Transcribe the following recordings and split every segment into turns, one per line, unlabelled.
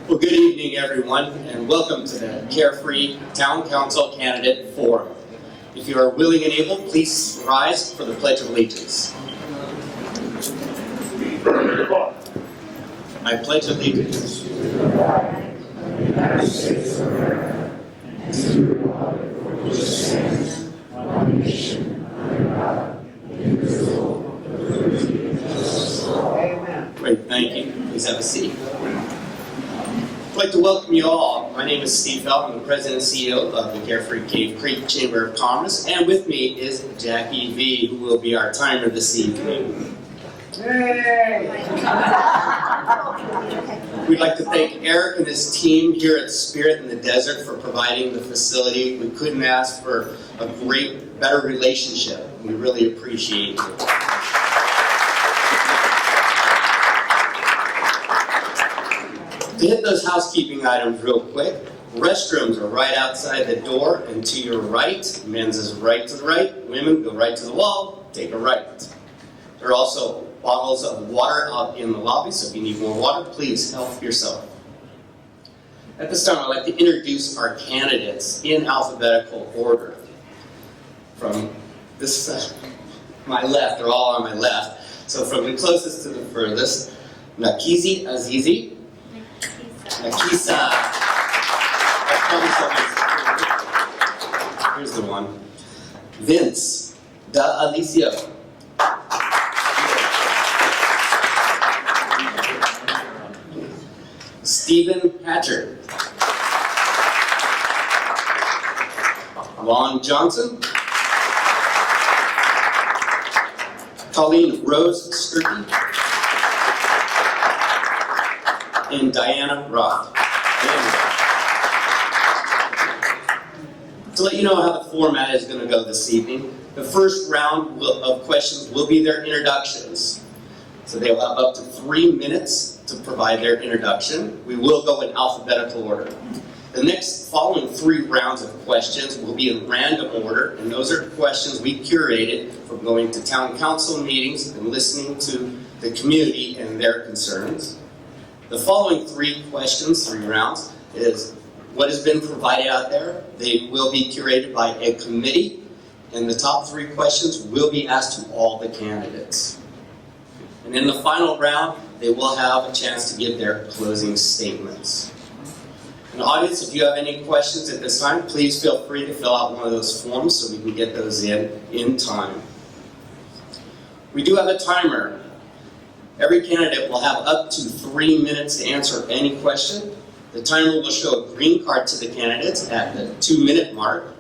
Well, good evening, everyone, and welcome to the Carefree Town Council Candidate Forum. If you are willing and able, please rise for the Pledge of Allegiance. I pledge allegiance to the flag of the United States of America and to the republic which stands one nation under God, indivisible, with liberty and justice for all. Amen. Great, thank you. Please have a seat. I'd like to welcome you all. My name is Steve Feld. I'm the President and CEO of the Carefree Cave Creek Chamber of Commerce, and with me is Jackie V, who will be our timer this evening. Yay! We'd like to thank Eric and his team here at Spirit in the Desert for providing the facility. We couldn't ask for a better relationship. We really appreciate it. To hit those housekeeping items real quick, restrooms are right outside the door and to your right. Men's is right to the right. Women go right to the wall, take a right. There are also bottles of water out in the lobby, so if you need more water, please help yourself. At this time, I'd like to introduce our candidates in alphabetical order. From this my left, they're all on my left. So from the closest to the furthest, Nakisa, Azizi. Nakisa. Here's the one. Vince da Alicio. Stephen Hatcher. Lon Johnson. Colleen Rose-Scurti. And Diane Roth. To let you know how the format is going to go this evening, the first round of questions will be their introductions. So they will have up to 3 minutes to provide their introduction. We will go in alphabetical order. The next following 3 rounds of questions will be in random order, and those are questions we curated from going to town council meetings and listening to the community and their concerns. The following 3 questions, 3 rounds, is what has been provided out there. They will be curated by a committee, and the top 3 questions will be asked to all the candidates. And in the final round, they will have a chance to give their closing statements. And audience, if you have any questions at this time, please feel free to fill out one of those forms so we can get those in time. We do have a timer. Every candidate will have up to 3 minutes to answer any question. The timer will show a green card to the candidates at the 2-minute mark,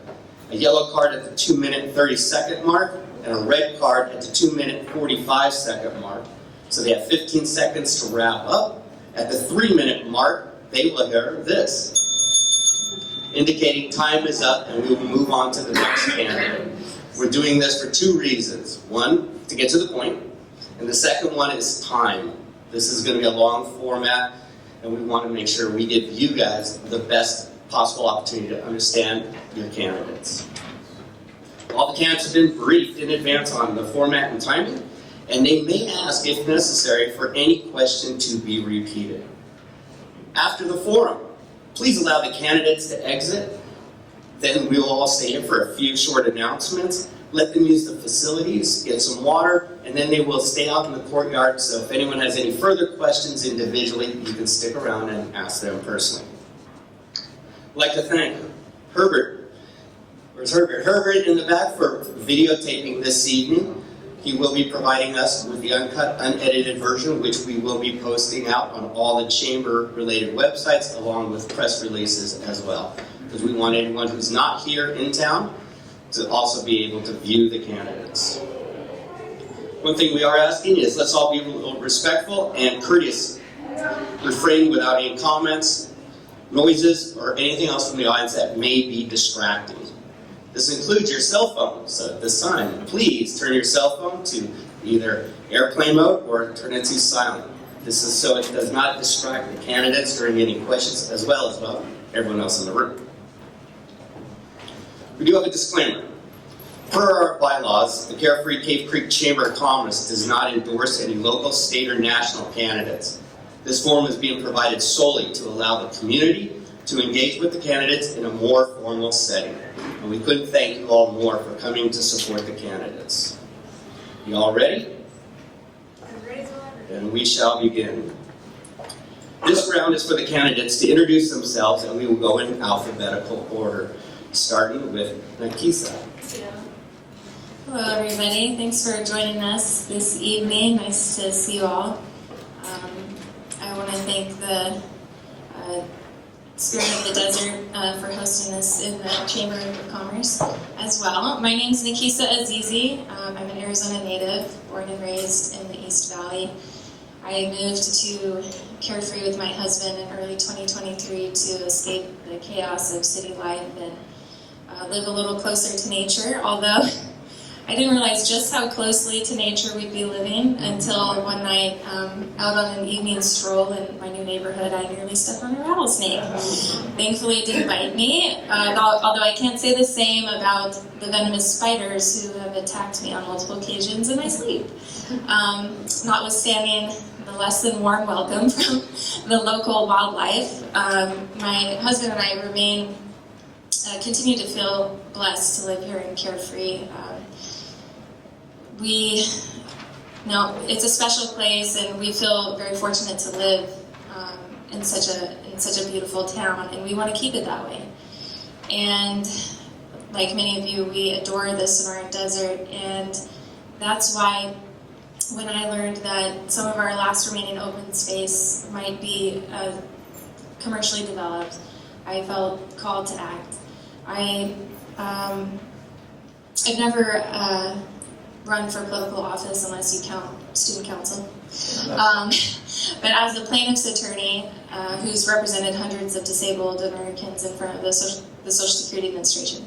a yellow card at the 2-minute 30-second mark, and a red card at the 2-minute 45-second mark. So they have 15 seconds to wrap up. At the 3-minute mark, they will hear this, indicating time is up and we will move on to the next candidate. We're doing this for 2 reasons. One, to get to the point. And the second one is time. This is going to be a long format, and we want to make sure we give you guys the best possible opportunity to understand your candidates. All the candidates have been briefed in advance on the format and timing, and they may ask, if necessary, for any question to be repeated. After the forum, please allow the candidates to exit. Then we will all stay here for a few short announcements. Let them use the facilities, get some water, and then they will stay out in the courtyard. So if anyone has any further questions individually, you can stick around and ask them personally. I'd like to thank Herbert. Where's Herbert? Herbert in the back for videotaping this evening. He will be providing us with the uncut, unedited version, which we will be posting out on all the chamber-related websites, along with press releases as well. Because we want anyone who's not here in town to also be able to view the candidates. One thing we are asking is let's all be respectful and courteous. Refrain without any comments, noises, or anything else from the audience that may be distracting. This includes your cell phone, so at this time, please turn your cell phone to either airplane mode or turn it to silent. This is so it does not distract the candidates during any questions, as well as everyone else in the room. We do have a disclaimer. Per our bylaws, the Carefree Cave Creek Chamber of Commerce does not endorse any local, state, or national candidates. This forum is being provided solely to allow the community to engage with the candidates in a more formal setting. And we couldn't thank you all more for coming to support the candidates. You all ready? And we shall begin. This round is for the candidates to introduce themselves, and we will go in alphabetical order, starting with Nakisa.
Hello everybody, thanks for joining us this evening. Nice to see you all. I want to thank the Spirit of the Desert for hosting this in the Chamber of Commerce as well. My name is Nakisa Azizi. I'm an Arizona native, born and raised in the East Valley. I moved to Carefree with my husband in early 2023 to escape the chaos of city life and live a little closer to nature, although I didn't realize just how closely to nature we'd be living until one night out on an evening stroll in my new neighborhood, I nearly stepped on a rattlesnake. Thankfully, it didn't bite me, although I can't say the same about the venomous spiders who have attacked me on multiple occasions in my sleep. Notwithstanding the less than warm welcome from the local wildlife, my husband and I continue to feel blessed to live here in Carefree. It's a special place, and we feel very fortunate to live in such a beautiful town, and we want to keep it that way. And like many of you, we adore the Sonoran Desert, and that's why when I learned that some of our last remaining open space might be commercially developed, I felt called to act. I've never run for political office unless you count student council. But as a plaintiff's attorney who's represented hundreds of disabled Americans in front of the Social Security Administration,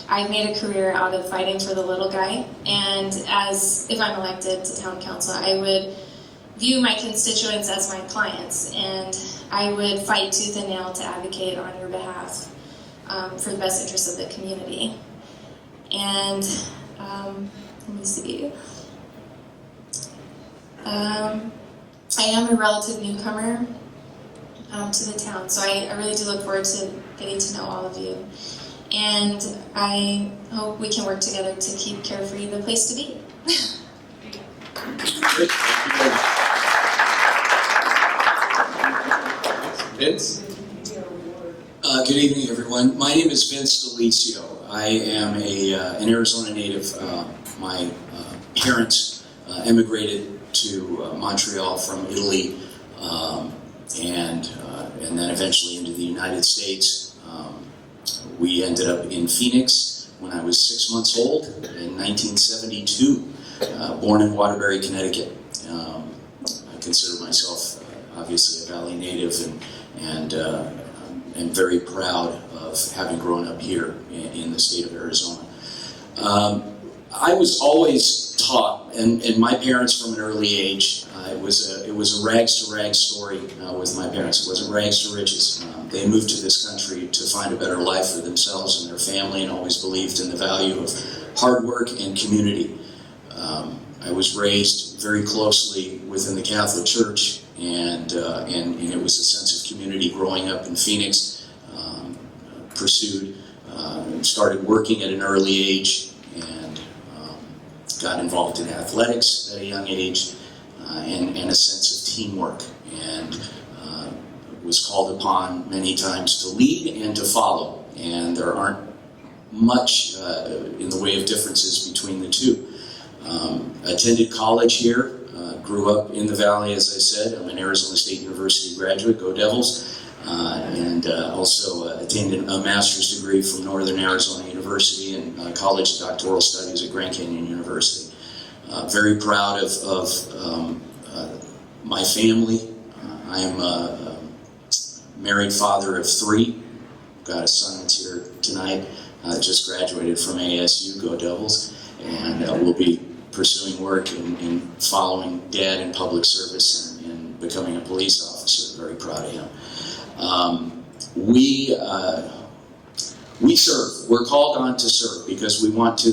I've made a career out of fighting for the little guy. And if I'm elected to town council, I would view my constituents as my clients, and I would fight tooth and nail to advocate on your behalf for the best interests of the community. And let me see. I am a relative newcomer to the town, so I really do look forward to getting to know all of you. And I hope we can work together to keep Carefree the place to be.
Vince?
Good evening, everyone. My name is Vince Delizio. I am an Arizona native. My parents emigrated to Montreal from Italy, and then eventually into the United States. We ended up in Phoenix when I was 6 months old in 1972, born in Waterbury, Connecticut. I consider myself obviously a Valley native, and very proud of having grown up here in the state of Arizona. I was always taught, and my parents from an early age, it was a rags to rags story with my parents. It wasn't rags to riches. They moved to this country to find a better life for themselves and their family, and always believed in the value of hard work and community. I was raised very closely within the Catholic Church, and it was a sense of community growing up in Phoenix. Started working at an early age, and got involved in athletics at a young age, and a sense of teamwork, and was called upon many times to lead and to follow, and there aren't much in the way of differences between the two. Attended college here, grew up in the Valley, as I said. I'm an Arizona State University graduate, go Devils. And also attained a master's degree from Northern Arizona University and college doctoral studies at Grand Canyon University. Very proud of my family. I am a married father of 3. Got a son that's here tonight. Just graduated from ASU, go Devils. And we'll be pursuing work in following Dad in public service and becoming a police officer. Very proud of him. We serve. We're called on to serve because we want to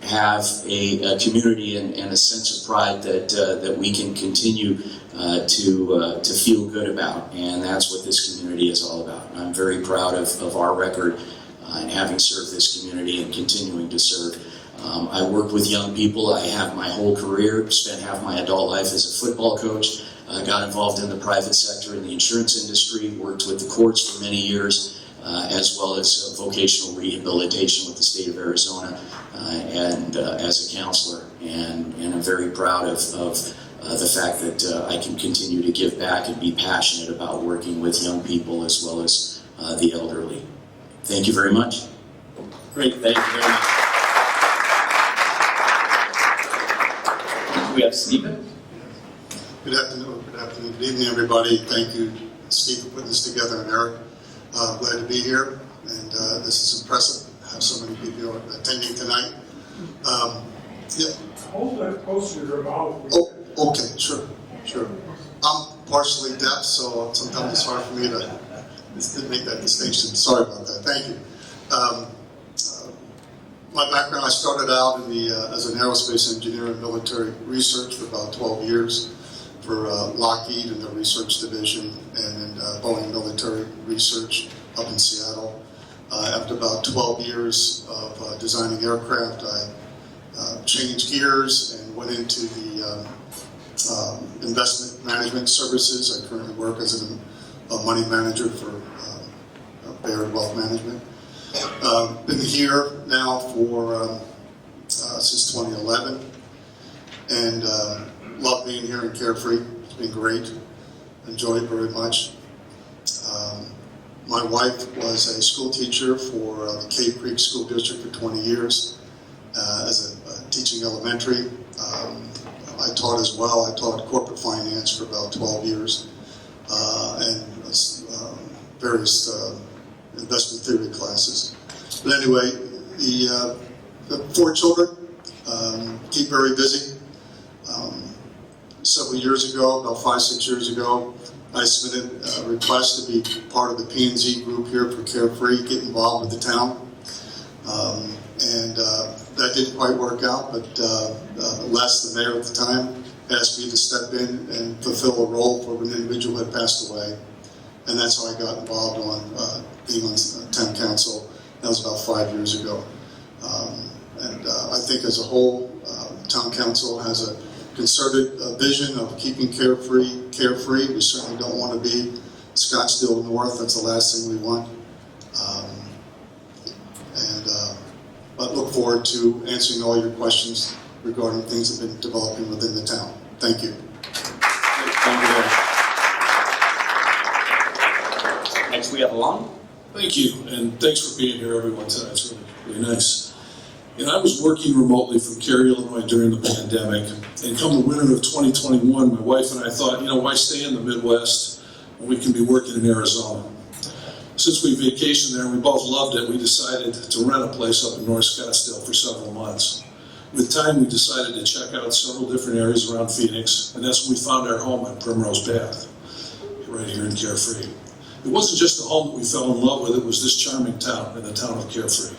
have a community and a sense of pride that we can continue to feel good about, and that's what this community is all about. And I'm very proud of our record and having served this community and continuing to serve. I work with young people. I have my whole career, spent half my adult life as a football coach, got involved in the private sector in the insurance industry, worked with the courts for many years, as well as vocational rehabilitation with the state of Arizona and as a counselor. And I'm very proud of the fact that I can continue to give back and be passionate about working with young people as well as the elderly. Thank you very much.
Great, thank you very much. We have Stephen.
Good afternoon, good evening, everybody. Thank you, Steve, for putting this together, and Eric. Glad to be here, and this is impressive to have so many people attending tonight. Yeah.
Hold that closer to your mouth.
Oh, okay, sure. I'm partially deaf, so sometimes it's hard for me to make that distinction. Sorry about that. Thank you. My background, I started out in as an aerospace engineer in military research for about 12 years for Lockheed in the research division, and in Boeing military research up in Seattle. After about 12 years of designing aircraft, I changed gears and went into the investment management services. I currently work as a money manager for Baird Wealth Management. Been here now for since 2011, and love being here in Carefree. It's been great. Enjoy it very much. My wife was a school teacher for the Cave Creek School District for 20 years as a teaching elementary. I taught as well. I taught corporate finance for about 12 years and various investment theory classes. But anyway, the 4 children keep very busy. Several years ago, about 5-6 years ago, I submitted a request to be part of the P&Z group here for Carefree, get involved with the town. And that didn't quite work out, but Les, the mayor at the time, asked me to step in and fulfill a role for an individual who had passed away. And that's how I got involved on being on town council. That was about 5 years ago. And I think as a whole, town council has a concerted vision of keeping carefree. We certainly don't want to be Scottsdale North. That's the last thing we want. But look forward to answering all your questions regarding things that have been developing within the town. Thank you.
Thank you very much. Next we have Alon.
Thank you, and thanks for being here, everyone, tonight. It's really nice. And I was working remotely from Cary, Illinois during the pandemic, and come the winter of 2021, my wife and I thought, why stay in the Midwest when we can be working in Arizona? Since we vacationed there and we both loved it, we decided to rent a place up in North Scottsdale for several months. With time, we decided to check out several different areas around Phoenix, and that's when we found our home on Primrose Path, right here in Carefree. It wasn't just the home that we fell in love with, it was this charming town, in the town of Carefree.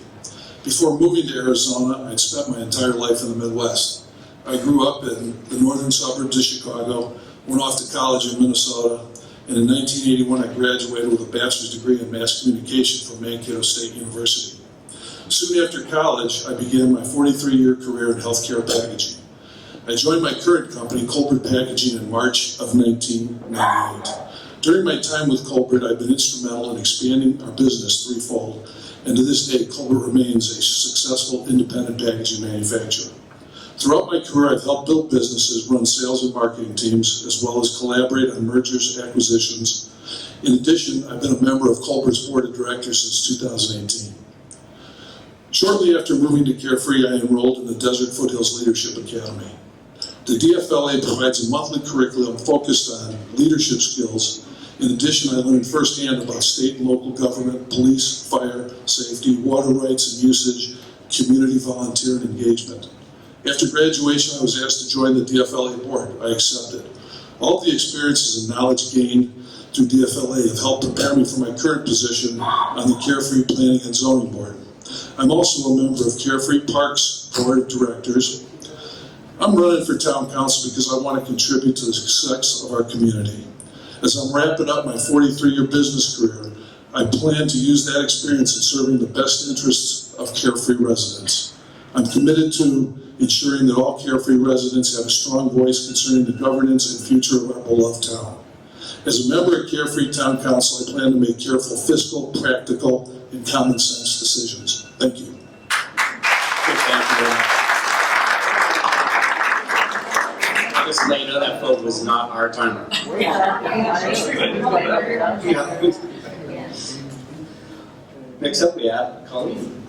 Before moving to Arizona, I'd spent my entire life in the Midwest. I grew up in the northern suburbs of Chicago, went off to college in Minnesota, and in 1981 I graduated with a bachelor's degree in mass communication from Mankato State University. Soon after college, I began my 43-year career in healthcare packaging. I joined my current company, Colbert Packaging, in March of 1998. During my time with Colbert, I've been instrumental in expanding our business threefold, and to this day, Colbert remains a successful independent packaging manufacturer. Throughout my career, I've helped build businesses, run sales and marketing teams, as well as collaborate on mergers, acquisitions. In addition, I've been a member of Colbert's board of directors since 2018. Shortly after moving to Carefree, I enrolled in the Desert Foothills Leadership Academy. The DFLA provides a monthly curriculum focused on leadership skills. In addition, I learned firsthand about state and local government, police, fire, safety, water rights and usage, community volunteer and engagement. After graduation, I was asked to join the DFLA board. I accepted. All of the experiences and knowledge gained through DFLA have helped prepare me for my current position on the Carefree Planning and Zoning Board. I'm also a member of Carefree Parks Board of Directors. I'm running for town council because I want to contribute to the success of our community. As I'm wrapping up my 43-year business career, I plan to use that experience in serving the best interests of Carefree residents. I'm committed to ensuring that all Carefree residents have a strong voice concerning the governance and future of our beloved town. As a member of Carefree Town Council, I plan to make careful fiscal, practical, and common sense decisions. Thank you.
Thank you very much. Just to let you know that vote was not our timer. Next up, we have Colleen.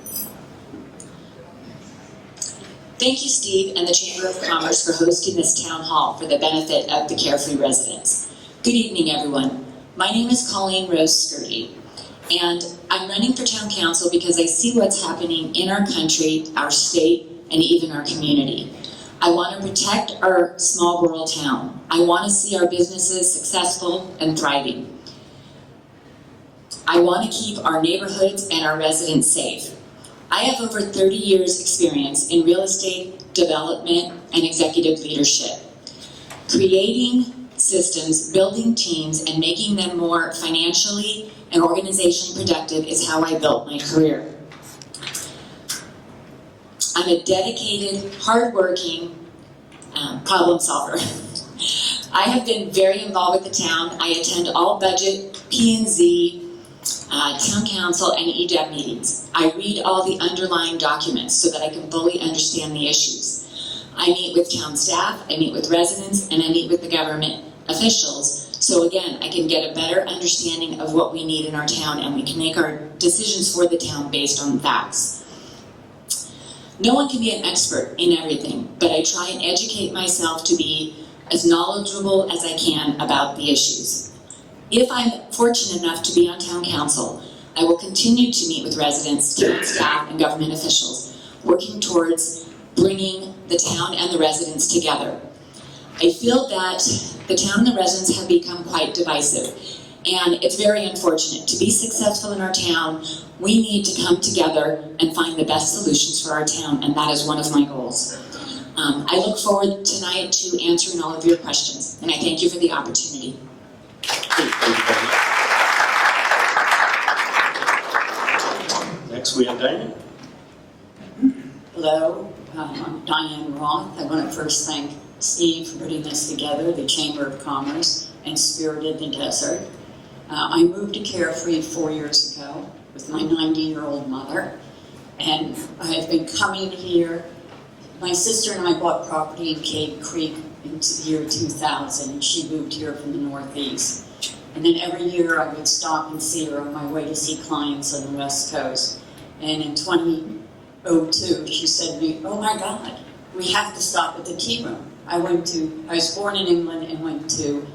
Thank you, Steve, and the Chamber of Commerce for hosting this town hall for the benefit of the Carefree residents. Good evening, everyone. My name is Colleen Rose-Scurti, and I'm running for town council because I see what's happening in our country, our state, and even our community. I want to protect our small rural town. I want to see our businesses successful and thriving. I want to keep our neighborhoods and our residents safe. I have over 30 years experience in real estate, development, and executive leadership. Creating systems, building teams, and making them more financially and organizationally productive is how I built my career. I'm a dedicated, hardworking problem solver. I have been very involved with the town. I attend all budget, P&Z, town council, and EDEB meetings. I read all the underlying documents so that I can fully understand the issues. I meet with town staff, I meet with residents, and I meet with the government officials. So again, I can get a better understanding of what we need in our town, and we can make our decisions for the town based on facts. No one can be an expert in everything, but I try and educate myself to be as knowledgeable as I can about the issues. If I'm fortunate enough to be on town council, I will continue to meet with residents, town staff, and government officials, working towards bringing the town and the residents together. I feel that the town and the residents have become quite divisive, and it's very unfortunate. To be successful in our town, we need to come together and find the best solutions for our town, and that is one of my goals. I look forward tonight to answering all of your questions, and I thank you for the opportunity.
Thank you very much. Next, we have Diane.
Hello, I'm Diane Roth. I want to first thank Steve for putting this together, the Chamber of Commerce, and Spirited the Desert. I moved to Carefree 4 years ago with my 90-year-old mother, and I have been coming here. My sister and I bought property in Cave Creek in the year 2000, and she moved here from the Northeast. And then every year I would stop and see her on my way to see clients on the West Coast. And in 2002, she said to me, "Oh my God, we have to stop at the tea room." I was born in England and went to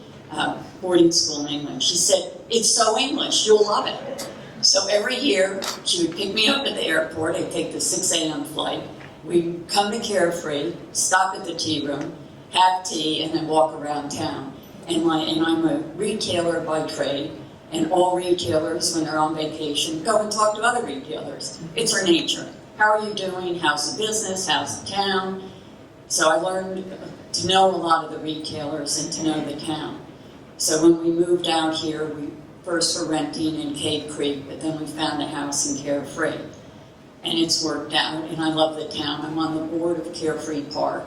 boarding school in England. She said, "It's so English, you'll love it." So every year, she would pick me up at the airport. I'd take the 6 a.m. flight. We'd come to Carefree, stop at the tea room, have tea, and then walk around town. And I'm a retailer by trade, and all retailers, when they're on vacation, go and talk to other retailers. It's our nature. How are you doing? How's the business? How's the town? So I learned to know a lot of the retailers and to know the town. So when we moved out here, we first were renting in Cave Creek, but then we found a house in Carefree. And it's worked out, and I love the town. I'm on the board of Carefree Park,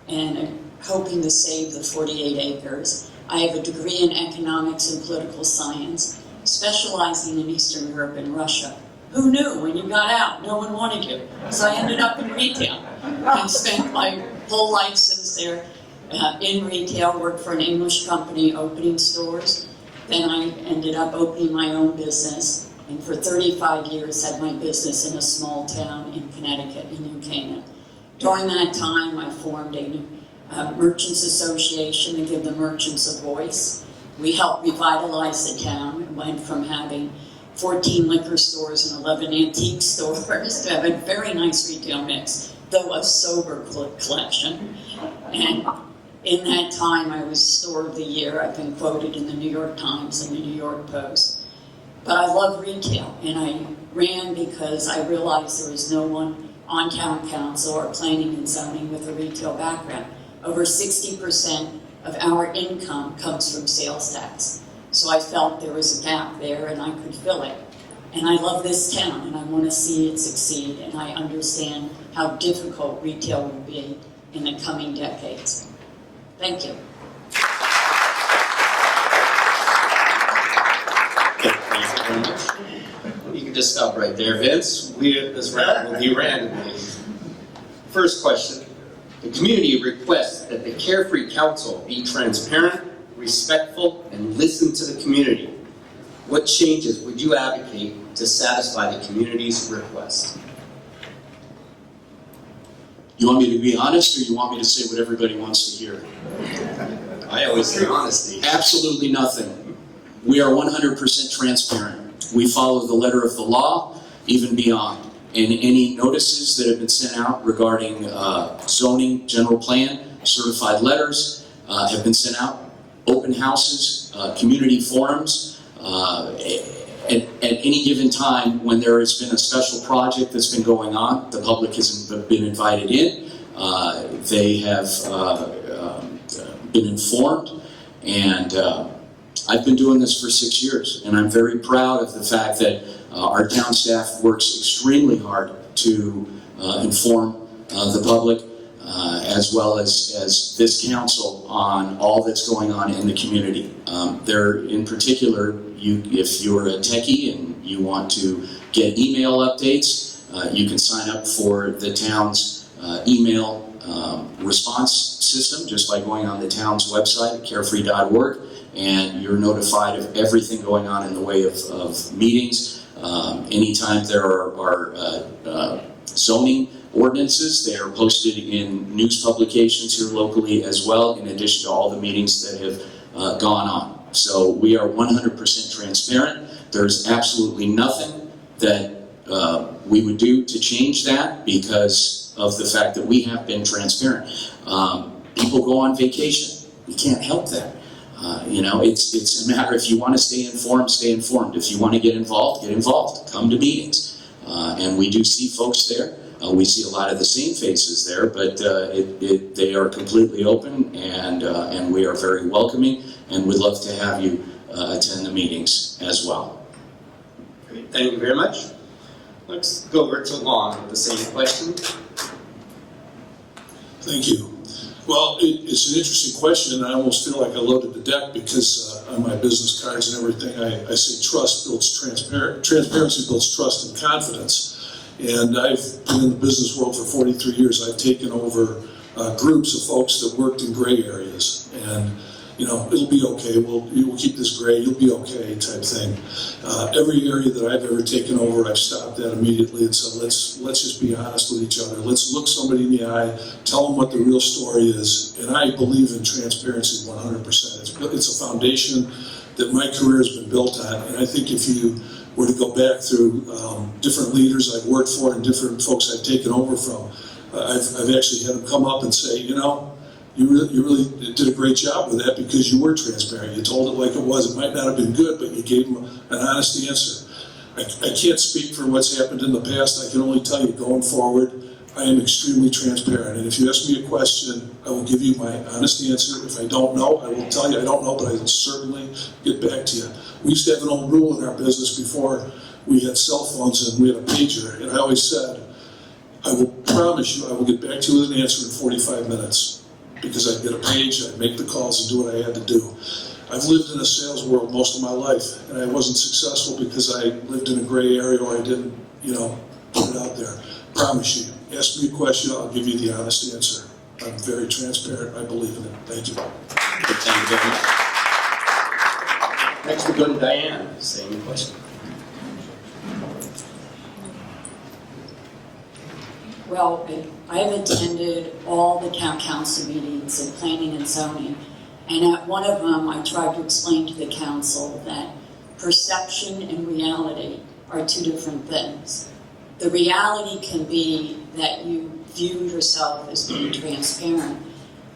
and I'm hoping to save the 48 acres. I have a degree in economics and political science, specializing in Eastern Europe and Russia. Who knew? When you got out, no one wanted you. So I ended up in retail and spent my whole life since there in retail, worked for an English company opening stores. Then I ended up opening my own business, and for 35 years had my business in a small town in Connecticut, in New Canaan. During that time, I formed a Merchants Association to give the merchants a voice. We helped revitalize the town. It went from having 14 liquor stores and 11 antique stores to have a very nice retail mix, though a sober collection. And in that time, I was Store of the Year. I've been quoted in the New York Times and the New York Post. But I love retail, and I ran because I realized there was no one on town council or planning and zoning with a retail background. Over 60% of our income comes from sales tax. So I felt there was a gap there and I could fill it. And I love this town and I want to see it succeed, and I understand how difficult retail will be in the coming decades. Thank you.
Thank you very much. You can just stop right there, Vince. This round will be randomly. First question. The community requests that the Carefree Council be transparent, respectful, and listen to the community. What changes would you advocate to satisfy the community's request?
You want me to be honest, or you want me to say what everybody wants to hear?
I always say honesty.
Absolutely nothing. We are 100% transparent. We follow the letter of the law, even beyond. And any notices that have been sent out regarding zoning, general plan, certified letters have been sent out. Open houses, community forums. At any given time, when there has been a special project that's been going on, the public has been invited in. They have been informed, and I've been doing this for 6 years, and I'm very proud of the fact that our town staff works extremely hard to inform the public, as well as this council, on all that's going on in the community. In particular, if you're a techie and you want to get email updates, you can sign up for the town's email response system just by going on the town's website, carefree.org, and you're notified of everything going on in the way of meetings. Anytime there are zoning ordinances, they are posted in news publications here locally as well, in addition to all the meetings that have gone on. So we are 100% transparent. There's absolutely nothing that we would do to change that because of the fact that we have been transparent. People go on vacation. We can't help that. It's a matter, if you want to stay informed, stay informed. If you want to get involved, come to meetings. And we do see folks there. We see a lot of the same faces there, but they are completely open, and we are very welcoming, and we'd love to have you attend the meetings as well.
Great, thank you very much. Let's go over to Lon with the same question.
Thank you. Well, it's an interesting question, and I almost feel like I loaded the deck because on my business cards and everything, I say trust builds transparency builds trust and confidence. And I've been in the business world for 43 years. I've taken over groups of folks that worked in gray areas, and it'll be okay. We'll keep this gray. You'll be okay, type thing. Every area that I've ever taken over, I've stopped that immediately and said, let's just be honest with each other. Let's look somebody in the eye, tell them what the real story is. And I believe in transparency 100%. It's a foundation that my career has been built on. And I think if you were to go back through different leaders I've worked for and different folks I've taken over from, I've actually had them come up and say, you really did a great job with that because you were transparent. You told it like it was. It might not have been good, but you gave them an honest answer. I can't speak for what's happened in the past. I can only tell you, going forward, I am extremely transparent. And if you ask me a question, I will give you my honest answer. If I don't know, I will tell you I don't know, but I will certainly get back to you. We used to have an old rule in our business before we had cell phones and we had a pager. And I always said, I will promise you I will get back to you with an answer in 45 minutes. Because I'd get a page, I'd make the calls and do what I had to do. I've lived in a sales world most of my life, and I wasn't successful because I lived in a gray area or I didn't, put it out there. Promise you. Ask me a question, I'll give you the honest answer. I'm very transparent, I believe in it. Thank you.
Thank you very much. Next we go to Diane, same question.
Well, I have attended all the town council meetings in planning and zoning, and at one of them I tried to explain to the council that perception and reality are two different things. The reality can be that you view yourself as being transparent,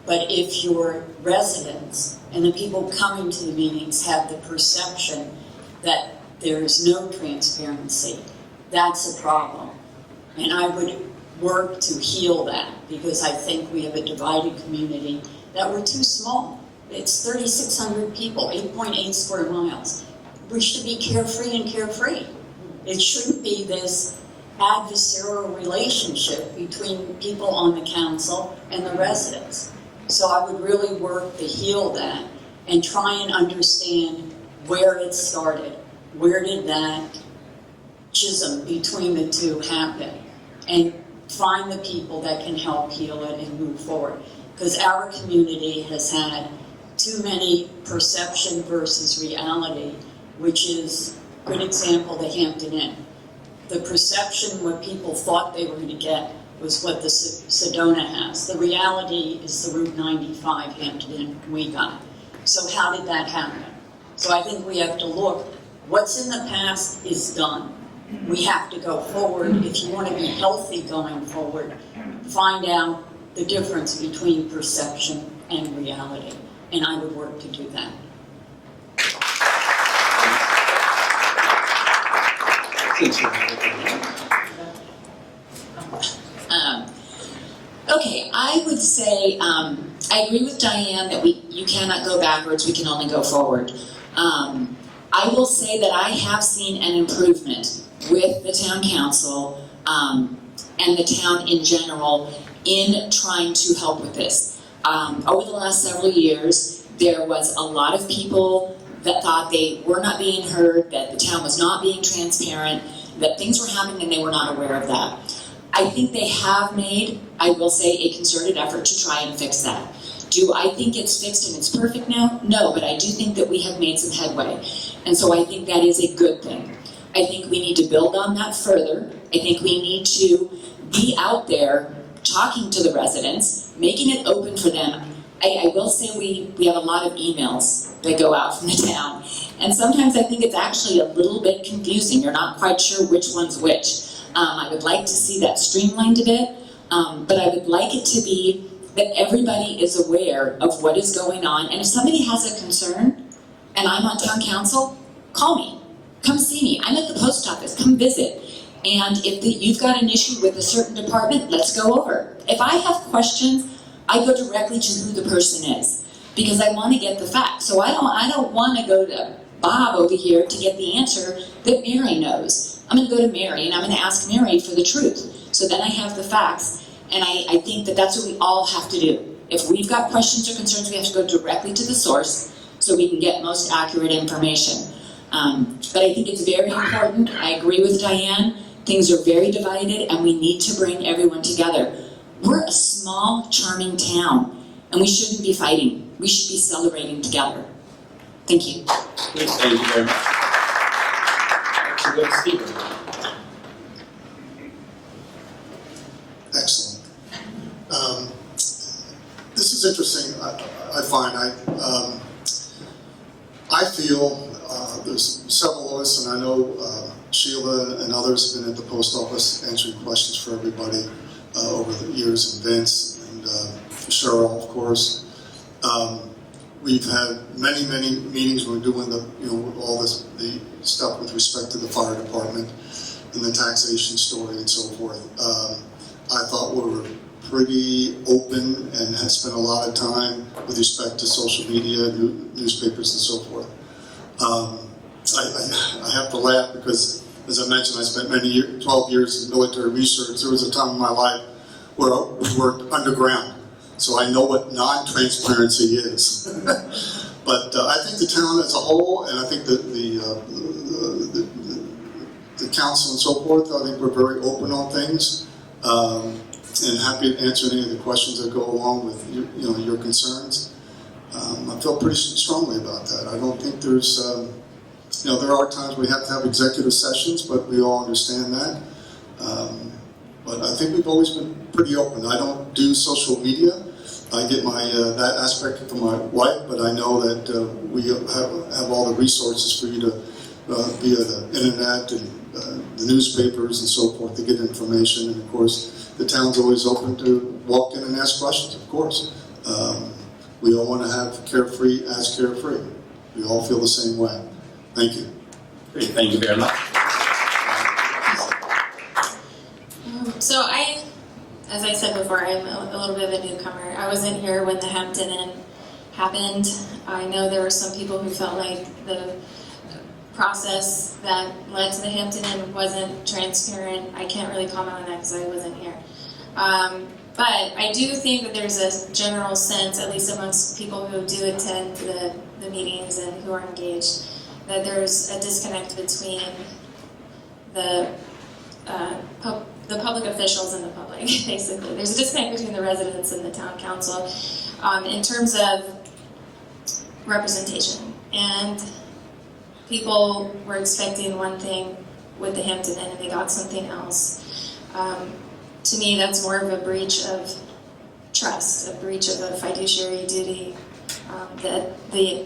but if your residents and the people coming to the meetings have the perception that there is no transparency, that's a problem. And I would work to heal that, because I think we have a divided community that we're too small. It's 3,600 people, 8.8 square miles. We should be carefree and carefree. It shouldn't be this adversarial relationship between people on the council and the residents. So I would really work to heal that and try and understand where it started. Where did that schism between the two happen? And find the people that can help heal it and move forward. Because our community has had too many perception versus reality, which is a good example, the Hampton Inn. The perception, what people thought they were going to get, was what the Sedona has. The reality is the Route 95 Hampton Inn we got. So how did that happen? So I think we have to look, what's in the past is done. We have to go forward. If you want to be healthy going forward, find out the difference between perception and reality. And I would work to do that.
Okay, I would say I agree with Diane that you cannot go backwards, we can only go forward. I will say that I have seen an improvement with the town council and the town in general in trying to help with this. Over the last several years, there was a lot of people that thought they were not being heard, that the town was not being transparent, that things were happening and they were not aware of that. I think they have made, I will say, a concerted effort to try and fix that. Do I think it's fixed and it's perfect now? No, but I do think that we have made some headway. And so I think that is a good thing. I think we need to build on that further. I think we need to be out there talking to the residents, making it open for them. I will say we have a lot of emails that go out from the town. And sometimes I think it's actually a little bit confusing. You're not quite sure which one's which. I would like to see that streamlined a bit, but I would like it to be that everybody is aware of what is going on. And if somebody has a concern, and I'm on town council, call me. Come see me. I'm at the post office. Come visit. And if you've got an issue with a certain department, let's go over. If I have questions, I go directly to who the person is, because I want to get the facts. So I don't want to go to Bob over here to get the answer that Mary knows. I'm going to go to Mary and I'm going to ask Mary for the truth. So then I have the facts, and I think that that's what we all have to do. If we've got questions or concerns, we have to go directly to the source so we can get most accurate information. But I think it's very important. I agree with Diane. Things are very divided and we need to bring everyone together. We're a small, charming town, and we shouldn't be fighting. We should be celebrating together. Thank you.
Thank you very much. Go to Stephen.
Excellent. This is interesting. I find I feel there's several of us, and I know Sheila and others have been at the post office answering questions for everybody over the years, and Vince and Cheryl, of course. We've had many meetings when we're doing all the stuff with respect to the fire department and the taxation story and so forth. I thought we were pretty open and had spent a lot of time with respect to social media, newspapers and so forth. I have to laugh because, as I mentioned, I spent 12 years in military research. There was a time in my life where we worked underground. So I know what non-transparency is. But I think the town as a whole, and I think that the council and so forth, I think we're very open on things, and happy to answer any of the questions that go along with your concerns. I feel pretty strongly about that. I don't think there's, there are times we have to have executive sessions, but we all understand that. But I think we've always been pretty open. I don't do social media. I get my that aspect from my wife, but I know that we have all the resources for you to via the internet and the newspapers and so forth to get information. And of course, the town's always open to walk in and ask questions. Of course, we all want to have carefree as carefree. We all feel the same way. Thank you.
Great, thank you very much.
as I said before, I'm a little bit of a newcomer. I wasn't here when the Hampton Inn happened. I know there were some people who felt like the process that led to the Hampton Inn wasn't transparent. I can't really comment on that because I wasn't here. But I do think that there's a general sense, at least amongst people who do attend the meetings and who are engaged, that there's a disconnect between the public officials and the public, basically. There's a disconnect between the residents and the town council in terms of representation. And people were expecting one thing with the Hampton Inn and they got something else. To me, that's more of a breach of trust, a breach of a fiduciary duty that the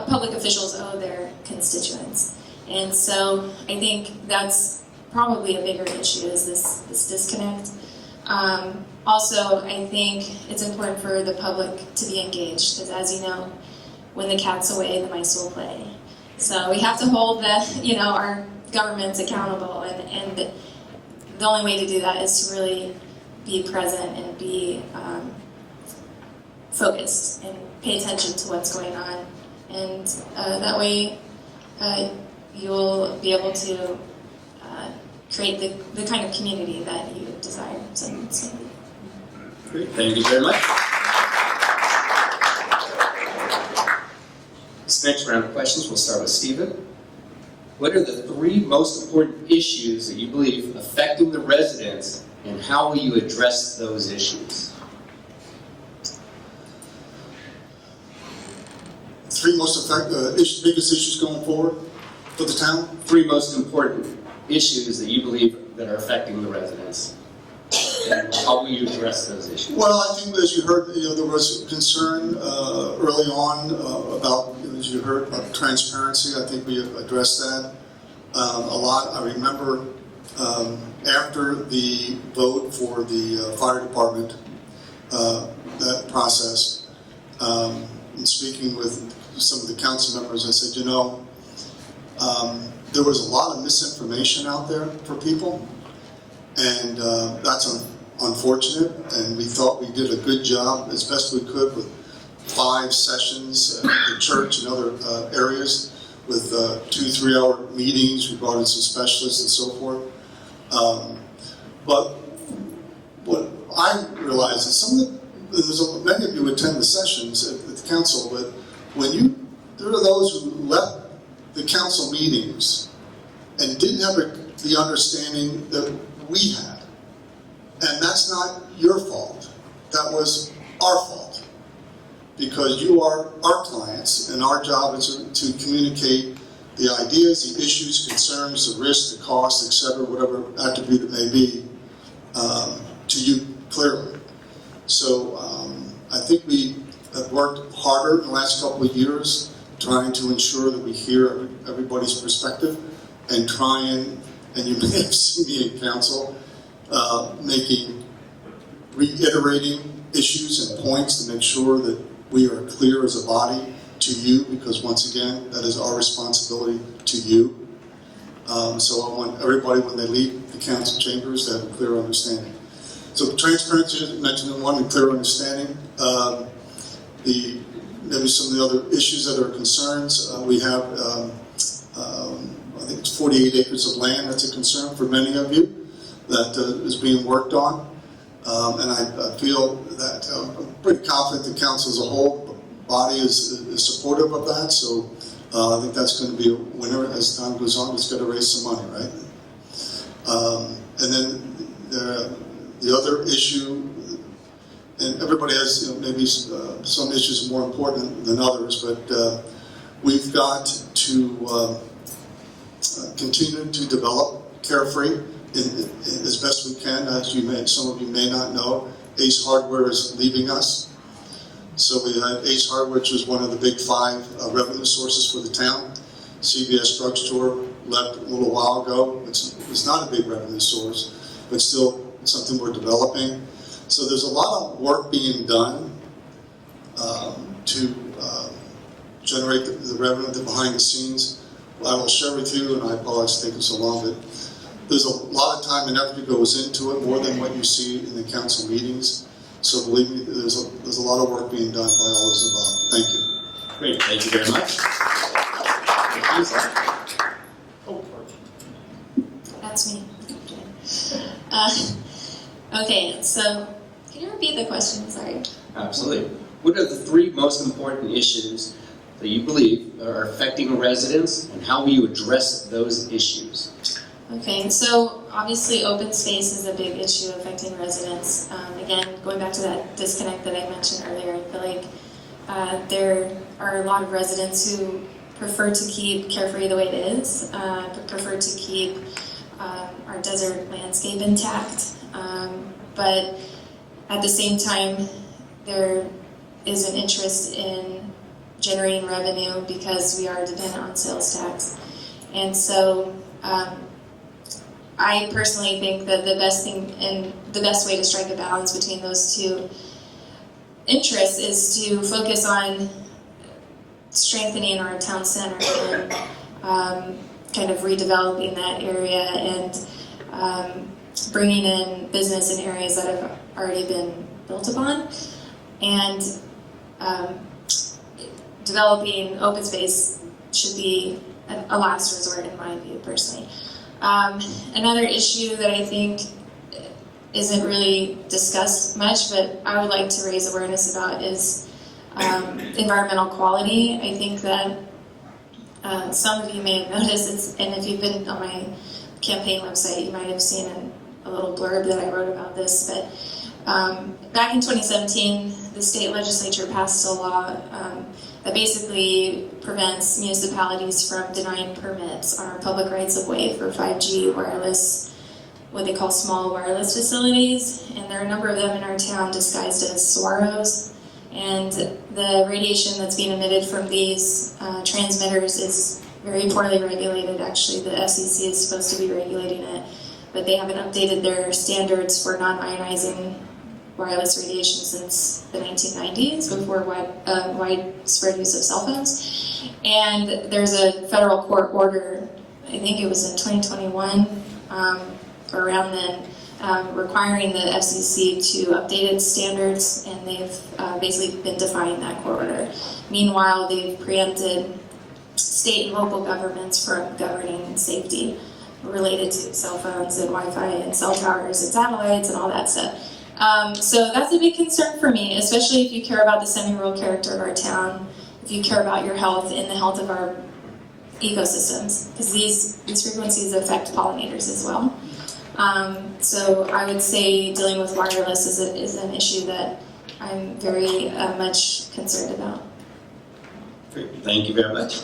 public officials owe their constituents. And so I think that's probably a bigger issue, is this disconnect. Also, I think it's important for the public to be engaged, because as you know, when the cat's away, the mice will play. So we have to hold our governments accountable, and the only way to do that is to really be present and be focused and pay attention to what's going on. And that way you'll be able to create the kind of community that you desire. So.
Great, thank you very much. This next round of questions, we'll start with Stephen. What are the 3 most important issues that you believe affecting the residents, and how will you address those issues?
3 most biggest issues going forward for the town?
3 most important issues that you believe that are affecting the residents, and how will you address those issues?
Well, I think as you heard, there was concern early on about, as you heard, about transparency. I think we addressed that a lot. I remember after the vote for the fire department, that process, and speaking with some of the council members, I said, there was a lot of misinformation out there for people, and that's unfortunate, and we thought we did a good job as best we could with 5 sessions at the church and other areas with 2-3 hour meetings. We brought in some specialists and so forth. But what I realized is many of you attend the sessions at the council, but there are those who left the council meetings and didn't have the understanding that we had. And that's not your fault. That was our fault. Because you are our clients, and our job is to communicate the ideas, the issues, concerns, the risks, the costs, etc., whatever attribute it may be, to you clearly. So I think we have worked harder in the last couple of years trying to ensure that we hear everybody's perspective, and and you may have seen me in council, reiterating issues and points to make sure that we are clear as a body to you, because once again, that is our responsibility to you. So I want everybody, when they leave the council chambers, to have a clear understanding. So transparency is mentioned in one, and clear understanding. Maybe some of the other issues that are concerns. We have, I think it's 48 acres of land that's a concern for many of you that is being worked on. And I feel that I'm pretty confident the council as a whole, the body is supportive of that. So I think that's going to be a winner as time goes on. It's got to raise some money, right? And then the other issue, and everybody has maybe some issues more important than others, but we've got to continue to develop Carefree as best we can. As some of you may not know, Ace Hardware is leaving us. So we had Ace Hardware, which was one of the big 5 revenue sources for the town. CVS Drugstore left a little while ago. It's not a big revenue source, but still something we're developing. So there's a lot of work being done to generate the revenue behind the scenes. I will share with you, and I apologize for taking so long, but There's a lot of time and effort that goes into it, more than what you see in the council meetings. So believe me, there's a lot of work being done by all those involved. Thank you.
Great, thank you very much.
That's me. Okay, so can you repeat the question? Sorry.
Absolutely. What are the 3 most important issues that you believe are affecting residents, and how will you address those issues?
Okay, so obviously open space is a big issue affecting residents. Again, going back to that disconnect that I mentioned earlier, I feel like there are a lot of residents who prefer to keep Carefree the way it is, prefer to keep our desert landscape intact, but at the same time, there is an interest in generating revenue because we are dependent on sales tax. And so I personally think that the best thing and the best way to strike a balance between those 2 interests is to focus on strengthening our town center and kind of redeveloping that area and bringing in business in areas that have already been built upon, and developing open space should be a last resort in my view personally. Another issue that I think isn't really discussed much, but I would like to raise awareness about is environmental quality. I think that some of you may have noticed, and if you've been on my campaign website, you might have seen a little blurb that I wrote about this, but back in 2017, the state legislature passed a law that basically prevents municipalities from denying permits on our public rights of way for 5G wireless, what they call small wireless facilities, and there are a number of them in our town disguised as SWAROs, and the radiation that's being emitted from these transmitters is very poorly regulated. Actually, the FCC is supposed to be regulating it, but they haven't updated their standards for non-ionizing wireless radiation since the 1990s, before widespread use of cell phones. And there's a federal court order, I think it was in 2021, or around then, requiring the FCC to update its standards, and they've basically been defying that court order. Meanwhile, they've preempted state and local governments from governing safety related to cell phones and Wi-Fi and cell towers and satellites and all that stuff. So that's a big concern for me, especially if you care about the semi-rural character of our town, if you care about your health and the health of our ecosystems, because these frequencies affect pollinators as well. So I would say dealing with wireless is an issue that I'm very much concerned about.
Great. Thank you very much.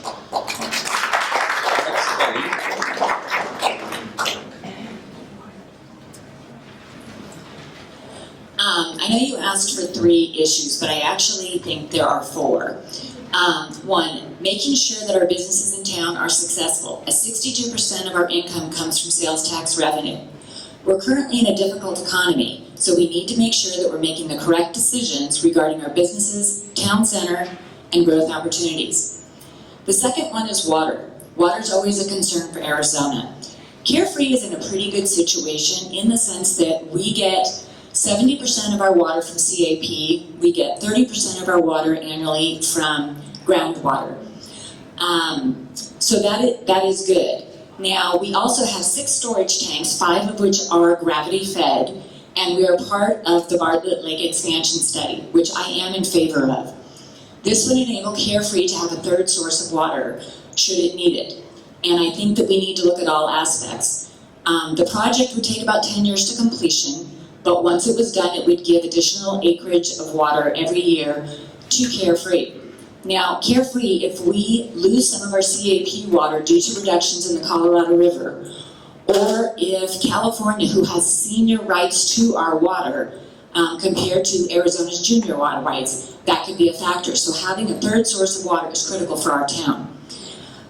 I know you asked for 3 issues, but I actually think there are 4. 1, making sure that our businesses in town are successful, as 62% of our income comes from sales tax revenue. We're currently in a difficult economy, so we need to make sure that we're making the correct decisions regarding our businesses, town center, and growth opportunities. The second one is water. Water is always a concern for Arizona. Carefree is in a pretty good situation in the sense that we get 70% of our water from CAP, we get 30% of our water annually from groundwater. So that is good. Now, we also have 6 storage tanks, 5 of which are gravity fed, and we are part of the Bartlett Lake expansion study, which I am in favor of. This would enable Carefree to have a 3rd source of water, should it need it. And I think that we need to look at all aspects. The project would take about 10 years to completion, but once it was done, it would give additional acreage of water every year to Carefree. Now, Carefree, if we lose some of our CAP water due to reductions in the Colorado River, or if California, who has senior rights to our water, compared to Arizona's junior water rights, that could be a factor. So having a 3rd source of water is critical for our town.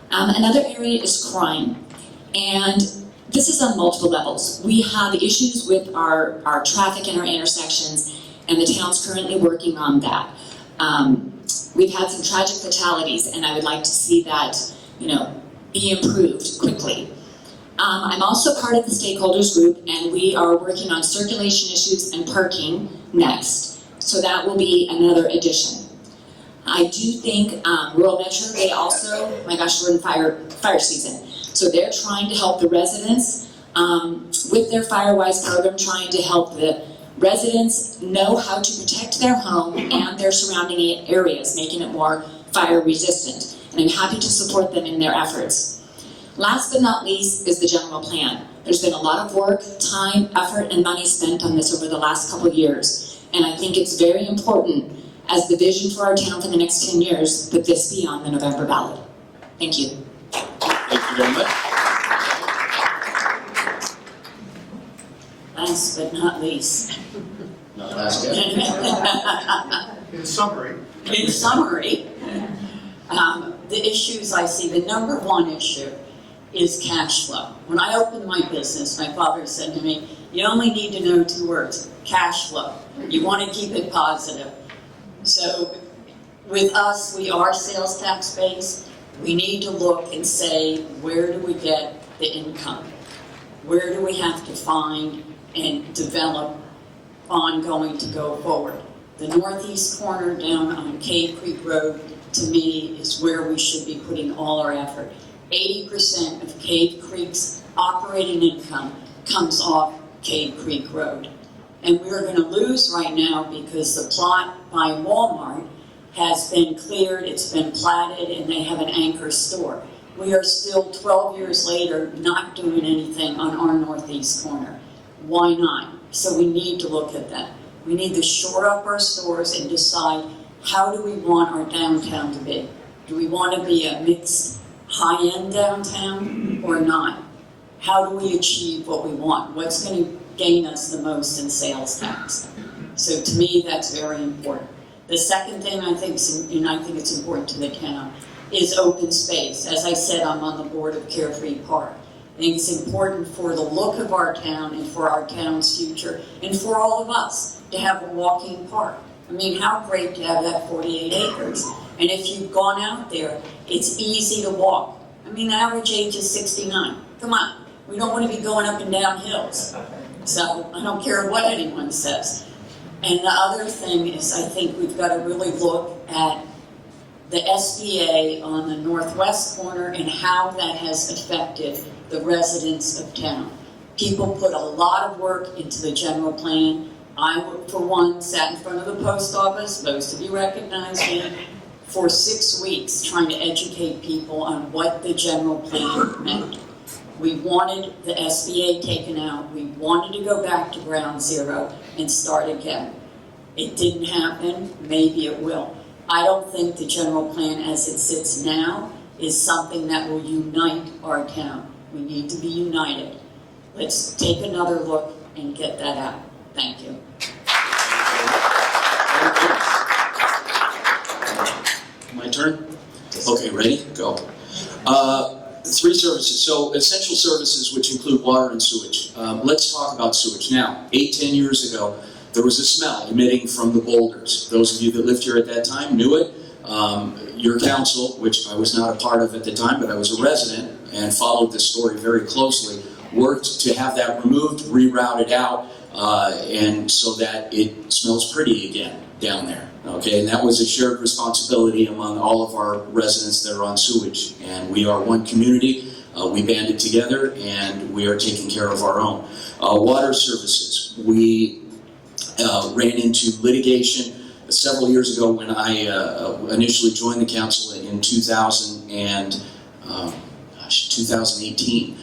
Another area is crime, and this is on multiple levels. We have issues with our traffic in our intersections, and the town's currently working on that. We've had some tragic fatalities, and I would like to see that, be improved quickly. I'm also part of the stakeholders group, and we are working on circulation issues and parking next. So that will be another addition. I do think Rural Metro, they also, my gosh, we're in fire season. So they're trying to help the residents with their FireWise program, trying to help the residents know how to protect their home and their surrounding areas, making it more fire resistant. And I'm happy to support them in their efforts. Last but not least is the general plan. There's been a lot of work, time, effort, and money spent on this over the last couple of years. And I think it's very important, as the vision for our town for the next 10 years, that this be on the November ballot. Thank you.
Thank you very much.
Last but not least.
Not last yet.
In summary,
the issues I see, the number one issue is cash flow. When I opened my business, my father said to me, you only need to know 2 words, cash flow. You want to keep it positive. So with us, we are sales tax based. We need to look and say, where do we get the income? Where do we have to find and develop ongoing to go forward? The northeast corner down on Cave Creek Road, to me, is where we should be putting all our effort. 80% of Cave Creek's operating income comes off Cave Creek Road. And we're going to lose right now because the plot by Walmart has been cleared, it's been platted, and they have an anchor store. We are still 12 years later not doing anything on our northeast corner. Why not? So we need to look at that. We need to shore up our stores and decide, how do we want our downtown to be? Do we want to be a mixed high-end downtown or not? How do we achieve what we want? What's going to gain us the most in sales tax? So to me, that's very important. The second thing I think it's important to the town is open space. As I said, I'm on the board of Carefree Park. I think it's important for the look of our town and for our town's future and for all of us to have a walking park. I mean, how great to have that 48 acres. And if you've gone out there, it's easy to walk. I mean, the average age is 69. Come on, we don't want to be going up and down hills. So I don't care what anyone says. And the other thing is, I think we've got to really look at the SBA on the northwest corner and how that has affected the residents of town. People put a lot of work into the general plan. I, for one, sat in front of the post office, most of you recognize me, for 6 weeks trying to educate people on what the general plan meant. We wanted the SBA taken out. We wanted to go back to ground zero and start again. It didn't happen. Maybe it will. I don't think the general plan as it sits now is something that will unite our town. We need to be united. Let's take another look and get that out. Thank you.
My turn? Okay, ready? Go. 3 services. So essential services, which include water and sewage. Let's talk about sewage. Now, 8-10 years ago, there was a smell emitting from the boulders. Those of you that lived here at that time knew it. Your council, which I was not a part of at the time, but I was a resident and followed this story very closely, worked to have that removed, rerouted out, and so that it smells pretty again down there. Okay, and that was a shared responsibility among all of our residents that are on sewage. And we are one community. We banded together, and we are taking care of our own. Water services. We ran into litigation several years ago when I initially joined the council in 2018.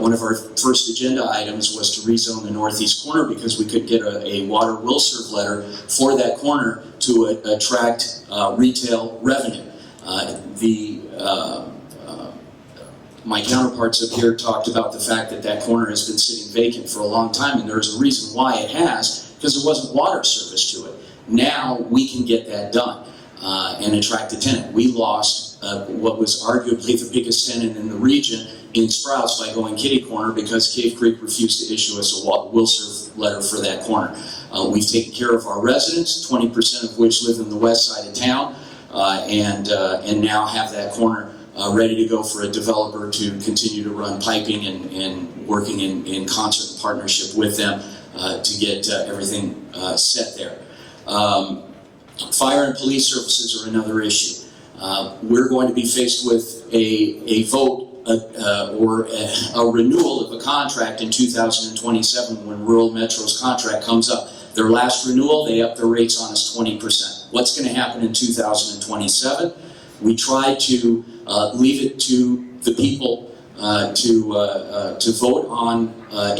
One of our first agenda items was to rezone the northeast corner because we could get a water will serve letter for that corner to attract retail revenue. My counterparts up here talked about the fact that that corner has been sitting vacant for a long time, and there's a reason why it has, because there wasn't water service to it. Now we can get that done and attract a tenant. We lost what was arguably the biggest tenant in the region in Sprouts by going kitty corner because Cave Creek refused to issue us a will serve letter for that corner. We've taken care of our residents, 20% of which live in the west side of town, and now have that corner ready to go for a developer to continue to run piping and working in concert and partnership with them to get everything set there. Fire and police services are another issue. We're going to be faced with a vote or a renewal of a contract in 2027 when Rural Metro's contract comes up. Their last renewal, they upped their rates on us 20%. What's going to happen in 2027? We tried to leave it to the people to vote on I'm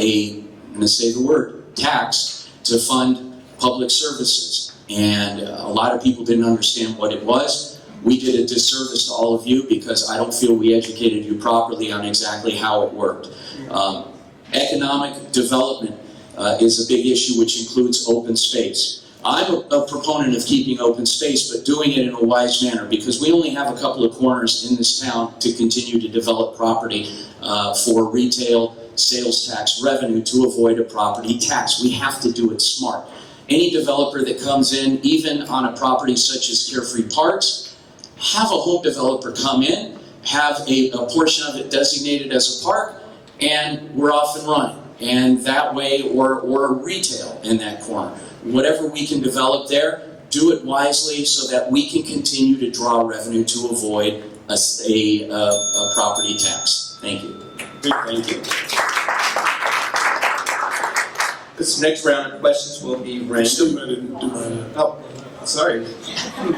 going to say the word, tax to fund public services. And a lot of people didn't understand what it was. We did a disservice to all of you because I don't feel we educated you properly on exactly how it worked. Economic development is a big issue, which includes open space. I'm a proponent of keeping open space, but doing it in a wise manner, because we only have a couple of corners in this town to continue to develop property for retail sales tax revenue to avoid a property tax. We have to do it smart. Any developer that comes in, even on a property such as Carefree Parks, have a home developer come in, have a portion of it designated as a park, and we're off and running. And that way, or retail in that corner. Whatever we can develop there, do it wisely so that we can continue to draw revenue to avoid a property tax. Thank you.
Thank you. This next round of questions will be random.
I didn't do mine.
Oh, sorry.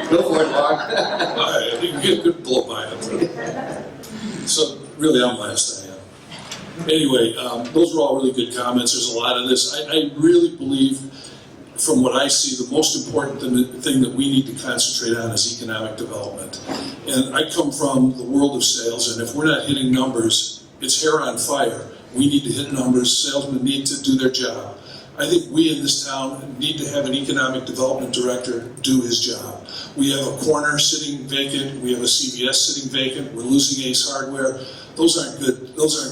Go for it, Lon.
You can get a good blow by it. So really, I'm last. I am. Anyway, those were all really good comments. There's a lot of this. I really believe, from what I see, the most important thing that we need to concentrate on is economic development. And I come from the world of sales, and if we're not hitting numbers, it's hair on fire. We need to hit numbers. Salesmen need to do their job. I think we in this town need to have an economic development director do his job. We have a corner sitting vacant. We have a CVS sitting vacant. We're losing Ace Hardware. Those aren't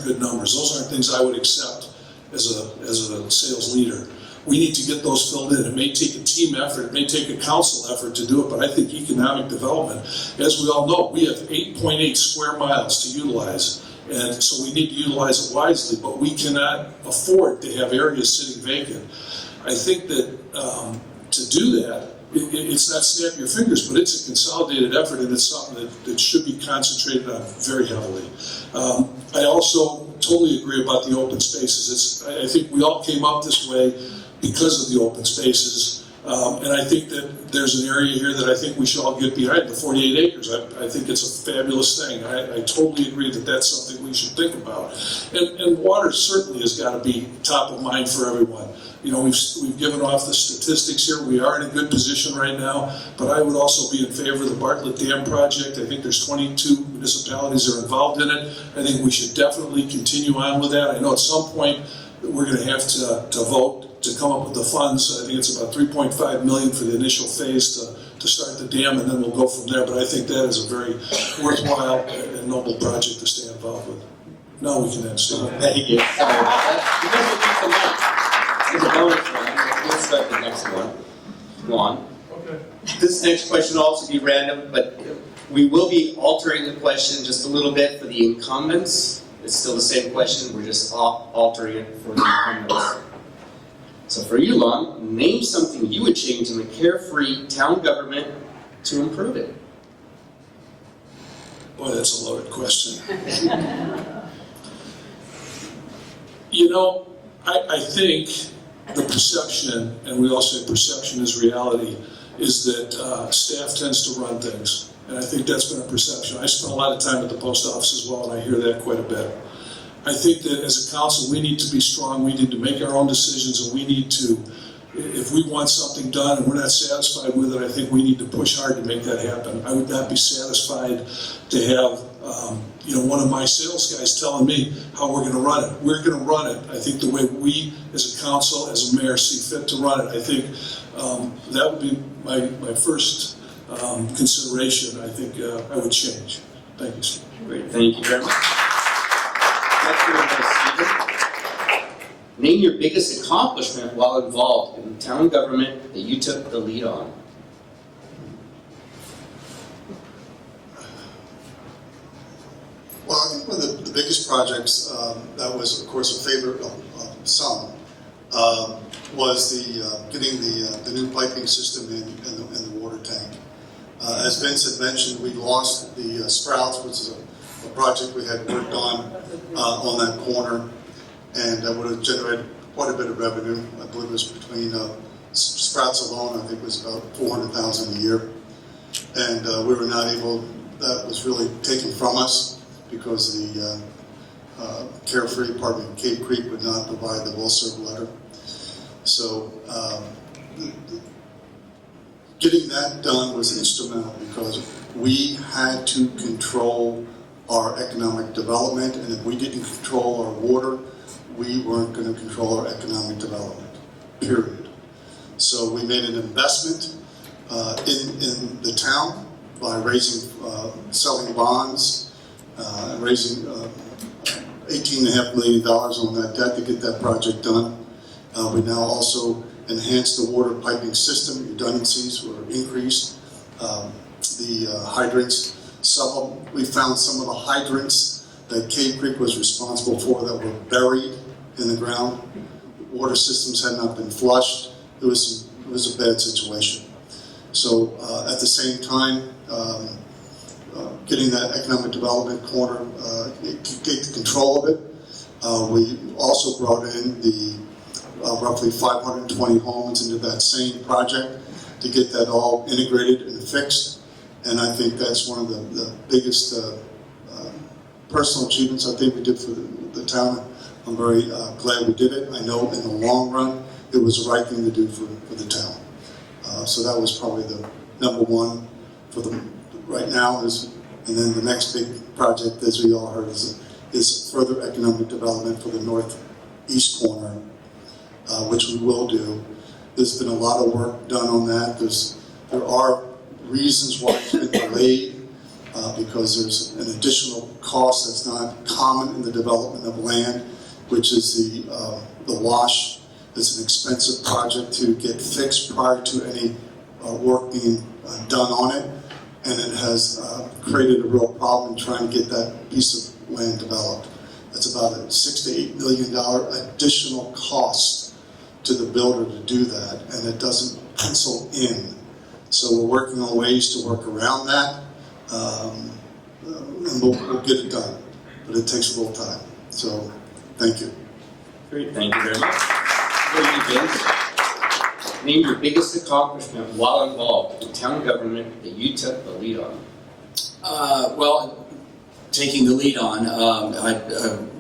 good numbers. Those aren't things I would accept as a sales leader. We need to get those filled in. It may take a team effort, it may take a council effort to do it, but I think economic development, as we all know, we have 8.8 square miles to utilize. And so we need to utilize it wisely, but we cannot afford to have areas sitting vacant. I think that to do that, it's not snap your fingers, but it's a consolidated effort, and it's something that should be concentrated on very heavily. I also totally agree about the open spaces. I think we all came up this way because of the open spaces. And I think that there's an area here that I think we should all get behind, the 48 acres. I think it's a fabulous thing. I totally agree that that's something we should think about. And water certainly has got to be top of mind for everyone. You know, we've given off the statistics here. We are in a good position right now, but I would also be in favor of the Bartlett Dam project. I think there's 22 municipalities that are involved in it. I think we should definitely continue on with that. I know at some point we're going to have to vote to come up with the funds. I think it's about $3.5 million for the initial phase to start the dam, and then we'll go from there. But I think that is a very worthwhile and noble project to stay involved with. Now we can end.
Thank you. Sorry about that. You guys will keep the mic. There's a bonus round. Let's start the next one. Go on.
Okay.
This next question will also be random, but we will be altering the question just a little bit for the incumbents. It's still the same question. We're just altering it for the incumbents. So for you, Lon, name something you would change in the Carefree town government to improve it.
Boy, that's a loaded question. You know, I think the perception, and we all say perception is reality, is that staff tends to run things. And I think that's been a perception. I spent a lot of time at the post office as well, and I hear that quite a bit. I think that as a council, we need to be strong. We need to make our own decisions, and we need to, if we want something done and we're not satisfied with it, I think we need to push hard to make that happen. I would not be satisfied to have, one of my sales guys telling me how we're going to run it. We're going to run it, I think, the way we, as a council, as a mayor, see fit to run it. I think that would be my first consideration. I think I would change. Thank you, Steve.
Great, thank you very much. Name your biggest accomplishment while involved in town government that you took the lead on.
think one of the biggest projects that was, of course, a favorite of some was getting the new piping system in the water tank. As Vince had mentioned, we lost the sprouts, which is a project we had worked on that corner, and that would have generated quite a bit of revenue. I believe it was between sprouts alone, I think it was about $400,000 a year. And we were not able, that was really taken from us because the Carefree, Cave Creek would not provide the will-serve letter. So getting that done was instrumental because we had to control our economic development, and if we didn't control our water, we weren't going to control our economic development, period. So we made an investment in the town by selling bonds, raising $18.5 million on that debt to get that project done. We now also enhanced the water piping system. Redundancies were increased. The hydrants, we found some of the hydrants that Cave Creek was responsible for that were buried in the ground. Water systems had not been flushed. It was a bad situation. So at the same time, getting that economic development corner, get control of it. We also brought in the roughly 520 homes into that same project to get that all integrated and fixed. And I think that's one of the biggest personal achievements I think we did for the town. I'm very glad we did it. I know in the long run, it was the right thing to do for the town. So that was probably the number one for them right now. And then the next big project, as we all heard, is further economic development for the northeast corner, which we will do. There's been a lot of work done on that. There are reasons why it's been delayed, because there's an additional cost that's not common in the development of land, which is the wash. It's an expensive project to get fixed prior to any work being done on it, and it has created a real problem trying to get that piece of land developed. It's about a $6 to $8 million additional cost to the builder to do that, and it doesn't pencil in. So we're working on ways to work around that, and we'll get it done, but it takes a little time. So thank you.
Great, thank you very much. What do you, Vince? Name your biggest accomplishment while involved in town government that you took the lead on.
Well, taking the lead on,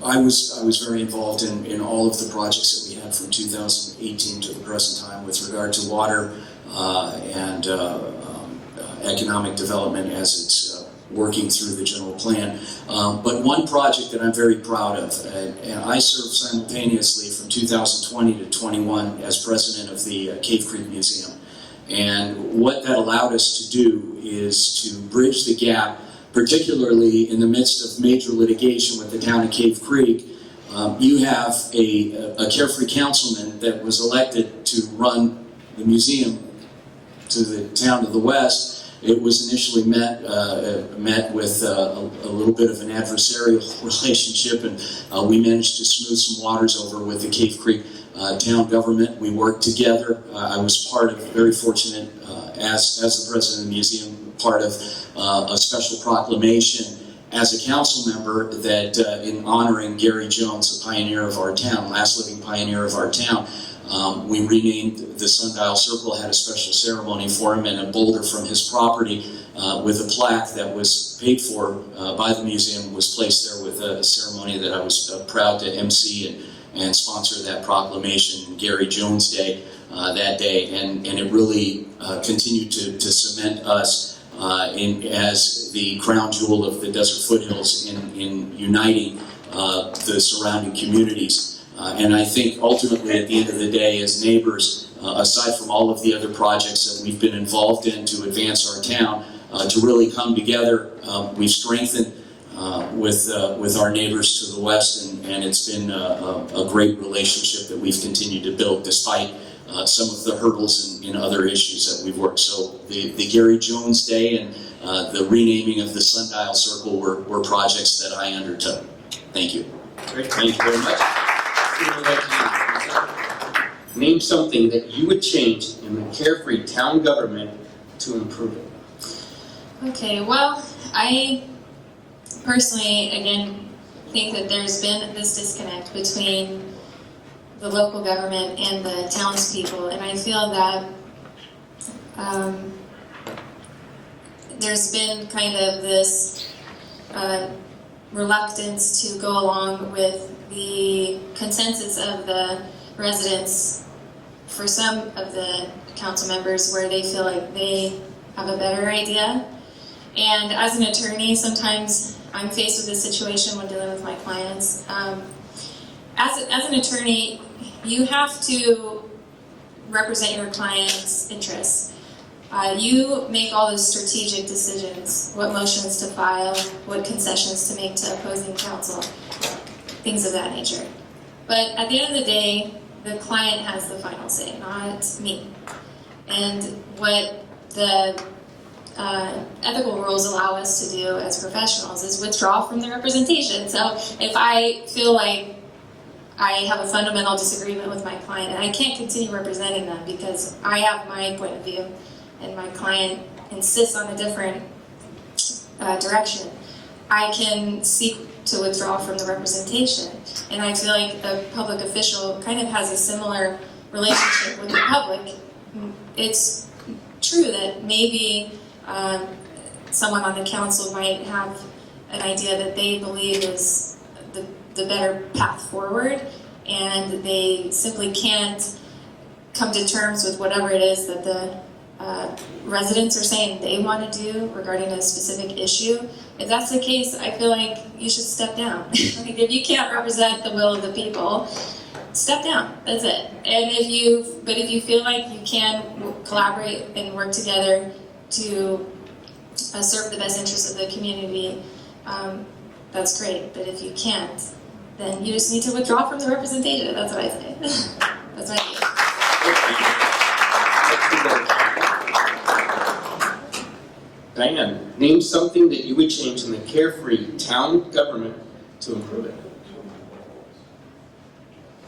I was very involved in all of the projects that we had from 2018 to the present time with regard to water and economic development as it's working through the general plan. But one project that I'm very proud of, and I served simultaneously from 2020 to 21 as president of the Cave Creek Museum. And what that allowed us to do is to bridge the gap, particularly in the midst of major litigation with the town of Cave Creek. You have a Carefree councilman that was elected to run the museum to the town to the west. It was initially met with a little bit of an adversarial relationship, and we managed to smooth some waters over with the Cave Creek town government. We worked together. I was very fortunate as the president of the museum, part of a special proclamation as a council member that in honoring Gary Jones, a pioneer of our town, last living pioneer of our town, we renamed the Sundial Circle, had a special ceremony for him, and a boulder from his property with a plaque that was paid for by the museum was placed there with a ceremony that I was proud to MC and sponsor that proclamation, Gary Jones Day, that day. And it really continued to cement us as the crown jewel of the Desert Foothills in uniting the surrounding communities. And I think ultimately at the end of the day, as neighbors, aside from all of the other projects that we've been involved in to advance our town, to really come together, we've strengthened with our neighbors to the west, and it's been a great relationship that we've continued to build despite some of the hurdles and other issues that we've worked. So the Gary Jones Day and the renaming of the Sundial Circle were projects that I undertook. Thank you.
Great, thank you very much. Name something that you would change in the Carefree Town government to improve it.
Okay, well, I personally, again, think that there's been this disconnect between the local government and the townspeople, and I feel that there's been kind of this reluctance to go along with the consensus of the residents for some of the council members where they feel like they have a better idea. And as an attorney, sometimes I'm faced with this situation when dealing with my clients. As an attorney, you have to represent your client's interests. You make all those strategic decisions, what motions to file, what concessions to make to opposing counsel, things of that nature. But at the end of the day, the client has the final say, not me. And what the ethical rules allow us to do as professionals is withdraw from the representation. So if I feel like I have a fundamental disagreement with my client and I can't continue representing them because I have my point of view and my client insists on a different direction, I can seek to withdraw from the representation. And I feel like a public official kind of has a similar relationship with the public. It's true that maybe someone on the council might have an idea that they believe is the better path forward, and they simply can't come to terms with whatever it is that the residents are saying they want to do regarding a specific issue. If that's the case, I feel like you should step down. Like, if you can't represent the will of the people, step down. That's it. And if you feel like you can collaborate and work together to serve the best interests of the community, that's great. But if you can't, then you just need to withdraw from the representation. That's what I say. That's my view.
Diane, name something that you would change in the Carefree Town government to improve it.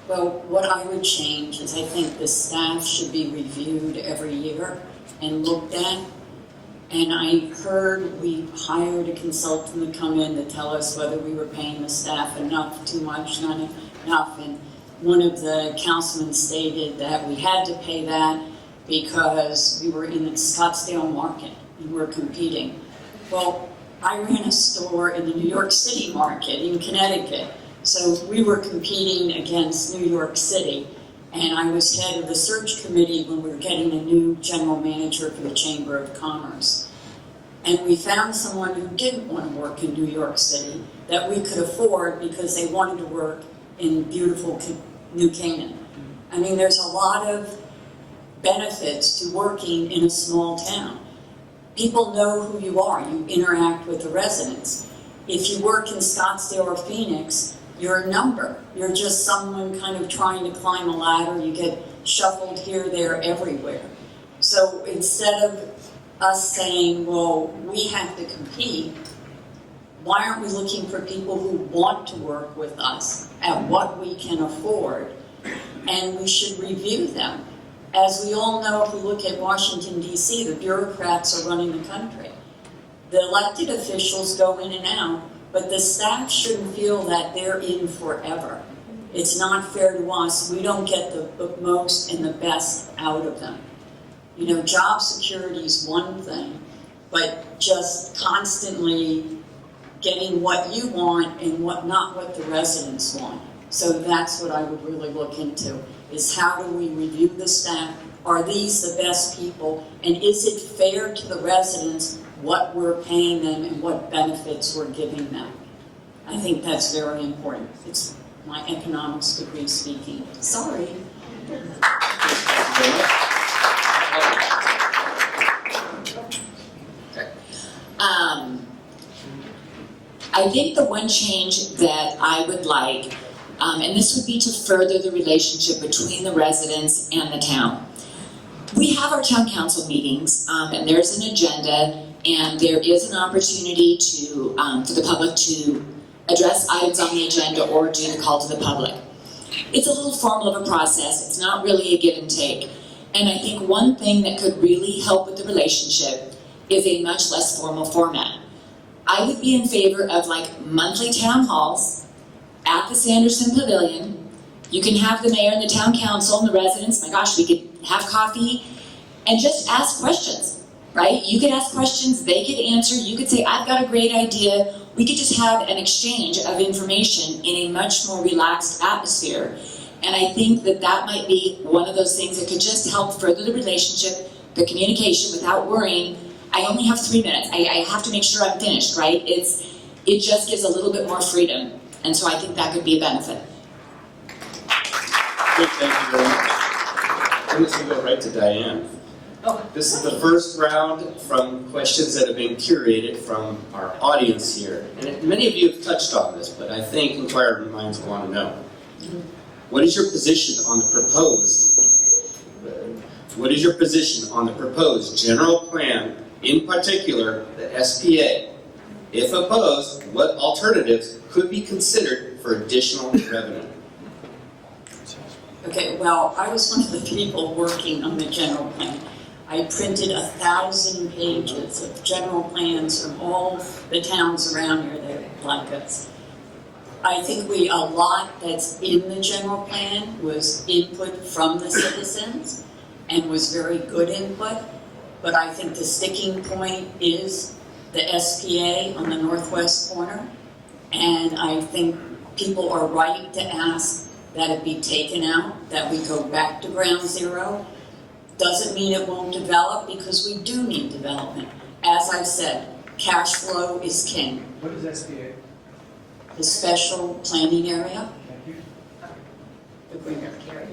Well, what I would change is I think the staff should be reviewed every year and looked at. And I heard we hired a consultant to come in to tell us whether we were paying the staff enough, too much, not enough. And one of the councilmen stated that we had to pay that because we were in the Scottsdale market and we're competing. Well, I ran a store in the New York City market in Connecticut. So we were competing against New York City. And I was head of the search committee when we were getting a new general manager for the Chamber of Commerce. And we found someone who didn't want to work in New York City that we could afford because they wanted to work in beautiful New Canaan. I mean, there's a lot of benefits to working in a small town. People know who you are. You interact with the residents. If you work in Scottsdale or Phoenix, you're a number. You're just someone kind of trying to climb a ladder. You get shuffled here, there, everywhere. So instead of us saying, well, we have to compete, why aren't we looking for people who want to work with us at what we can afford? And we should review them. As we all know, if we look at Washington, D.C., the bureaucrats are running the country. The elected officials go in and out, but the staff shouldn't feel that they're in forever. It's not fair to us. We don't get the most and the best out of them. You know, job security is one thing, but just constantly getting what you want and not what the residents want. So that's what I would really look into, is how do we review the staff? Are these the best people? And is it fair to the residents what we're paying them and what benefits we're giving them? I think that's very important. It's my economics degree speaking. Sorry.
I think the one change that I would like, and this would be to further the relationship between the residents and the town. We have our town council meetings, and there's an agenda, and there is an opportunity to, for the public to address items on the agenda or do the call to the public. It's a little formal of a process. It's not really a give and take. And I think one thing that could really help with the relationship is a much less formal format. I would be in favor of like monthly town halls at the Sanderson Pavilion. You can have the mayor and the town council and the residents, my gosh, we could have coffee and just ask questions, right? You could ask questions, they could answer, you could say, I've got a great idea. We could just have an exchange of information in a much more relaxed atmosphere. And I think that that might be one of those things that could just help further the relationship, the communication, without worrying, I only have 3 minutes, I have to make sure I'm finished, right? It just gives a little bit more freedom. And so I think that could be a benefit.
Good, thank you very much. I'm just going to go right to Diane. This is the first round from questions that have been curated from our audience here. And many of you have touched on this, but I think inquiring minds want to know. What is your position on the proposed general plan, in particular the SPA? If opposed, what alternatives could be considered for additional revenue?
Okay, well, I was one of the people working on the general plan. I printed 1,000 pages of general plans from all the towns around here that are like us. I think a lot that's in the general plan was input from the citizens and was very good input, but I think the sticking point is the SPA on the northwest corner, and I think people are right to ask that it be taken out, that we go back to ground zero. Doesn't mean it won't develop, because we do need development. As I've said, cash flow is king.
What is SPA?
The special planning area.
Thank you.
The green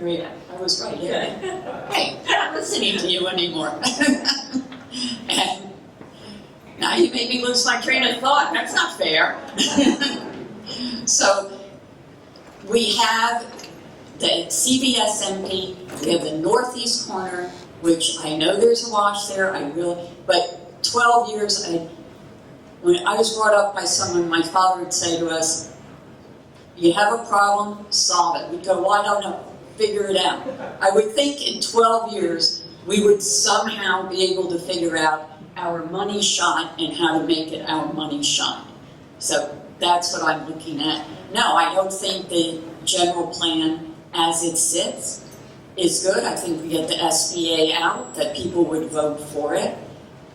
area. I was right, yeah. Hey, I'm not listening to you anymore. And now you made me lose my train of thought. That's not fair. So we have the CVS MP, we have the northeast corner, which I know there's a wash there, but 12 years, when I was brought up by someone, my father would say to us, you have a problem, solve it. We'd go, well, I don't know, figure it out. I would think in 12 years, we would somehow be able to figure out our money shot and how to make it our money shot. So that's what I'm looking at. No, I don't think the general plan as it sits is good. I think we get the SBA out, that people would vote for it.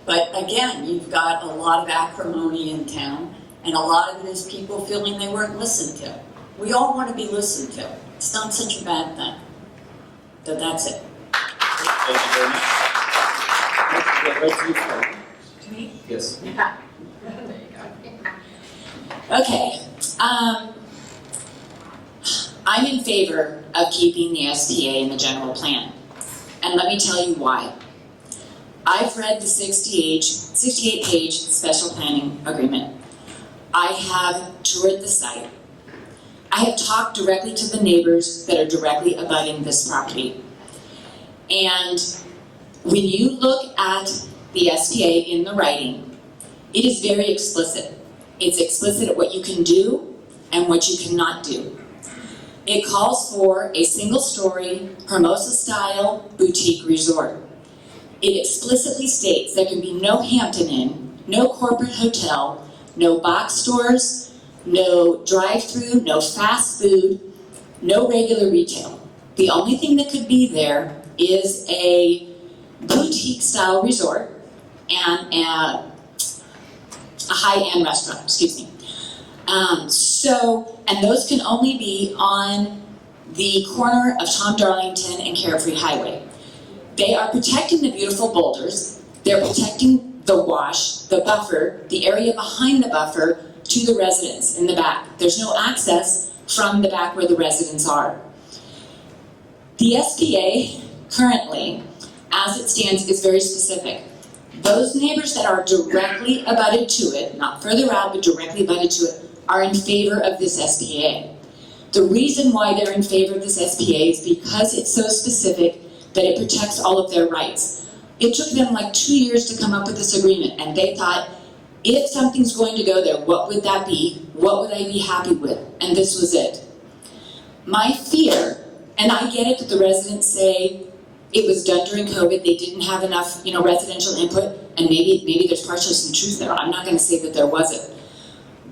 But again, you've got a lot of acrimony in town, and a lot of it is people feeling they weren't listened to. We all want to be listened to. It's not such a bad thing. So that's it.
Thank you very much. Right to you, Feld.
To me?
Yes.
Yeah. There you go. Okay. I'm in favor of keeping the SPA in the general plan. And let me tell you why. I've read the 68-page special planning agreement. I have toured the site. I have talked directly to the neighbors that are directly abutting this property. And when you look at the SPA in the writing, it is very explicit. It's explicit at what you can do and what you cannot do. It calls for a single-story, Hermosa-style boutique resort. It explicitly states there can be no Hampton Inn, no corporate hotel, no box stores, no drive-through, no fast food, no regular retail. The only thing that could be there is a boutique-style resort and a high-end restaurant, excuse me. And those can only be on the corner of Tom Darlington and Carefree Highway. They are protecting the beautiful boulders. They're protecting the wash, the buffer, the area behind the buffer to the residents in the back. There's no access from the back where the residents are. The SPA currently, as it stands, is very specific. Those neighbors that are directly abutted to it, not further out, but directly abutted to it, are in favor of this SPA. The reason why they're in favor of this SPA is because it's so specific that it protects all of their rights. It took them like 2 years to come up with this agreement, and they thought, if something's going to go there, what would that be? What would I be happy with? And this was it. My fear, and I get it that the residents say it was done during COVID, they didn't have enough, residential input, and maybe there's partially some truth there. I'm not going to say that there wasn't.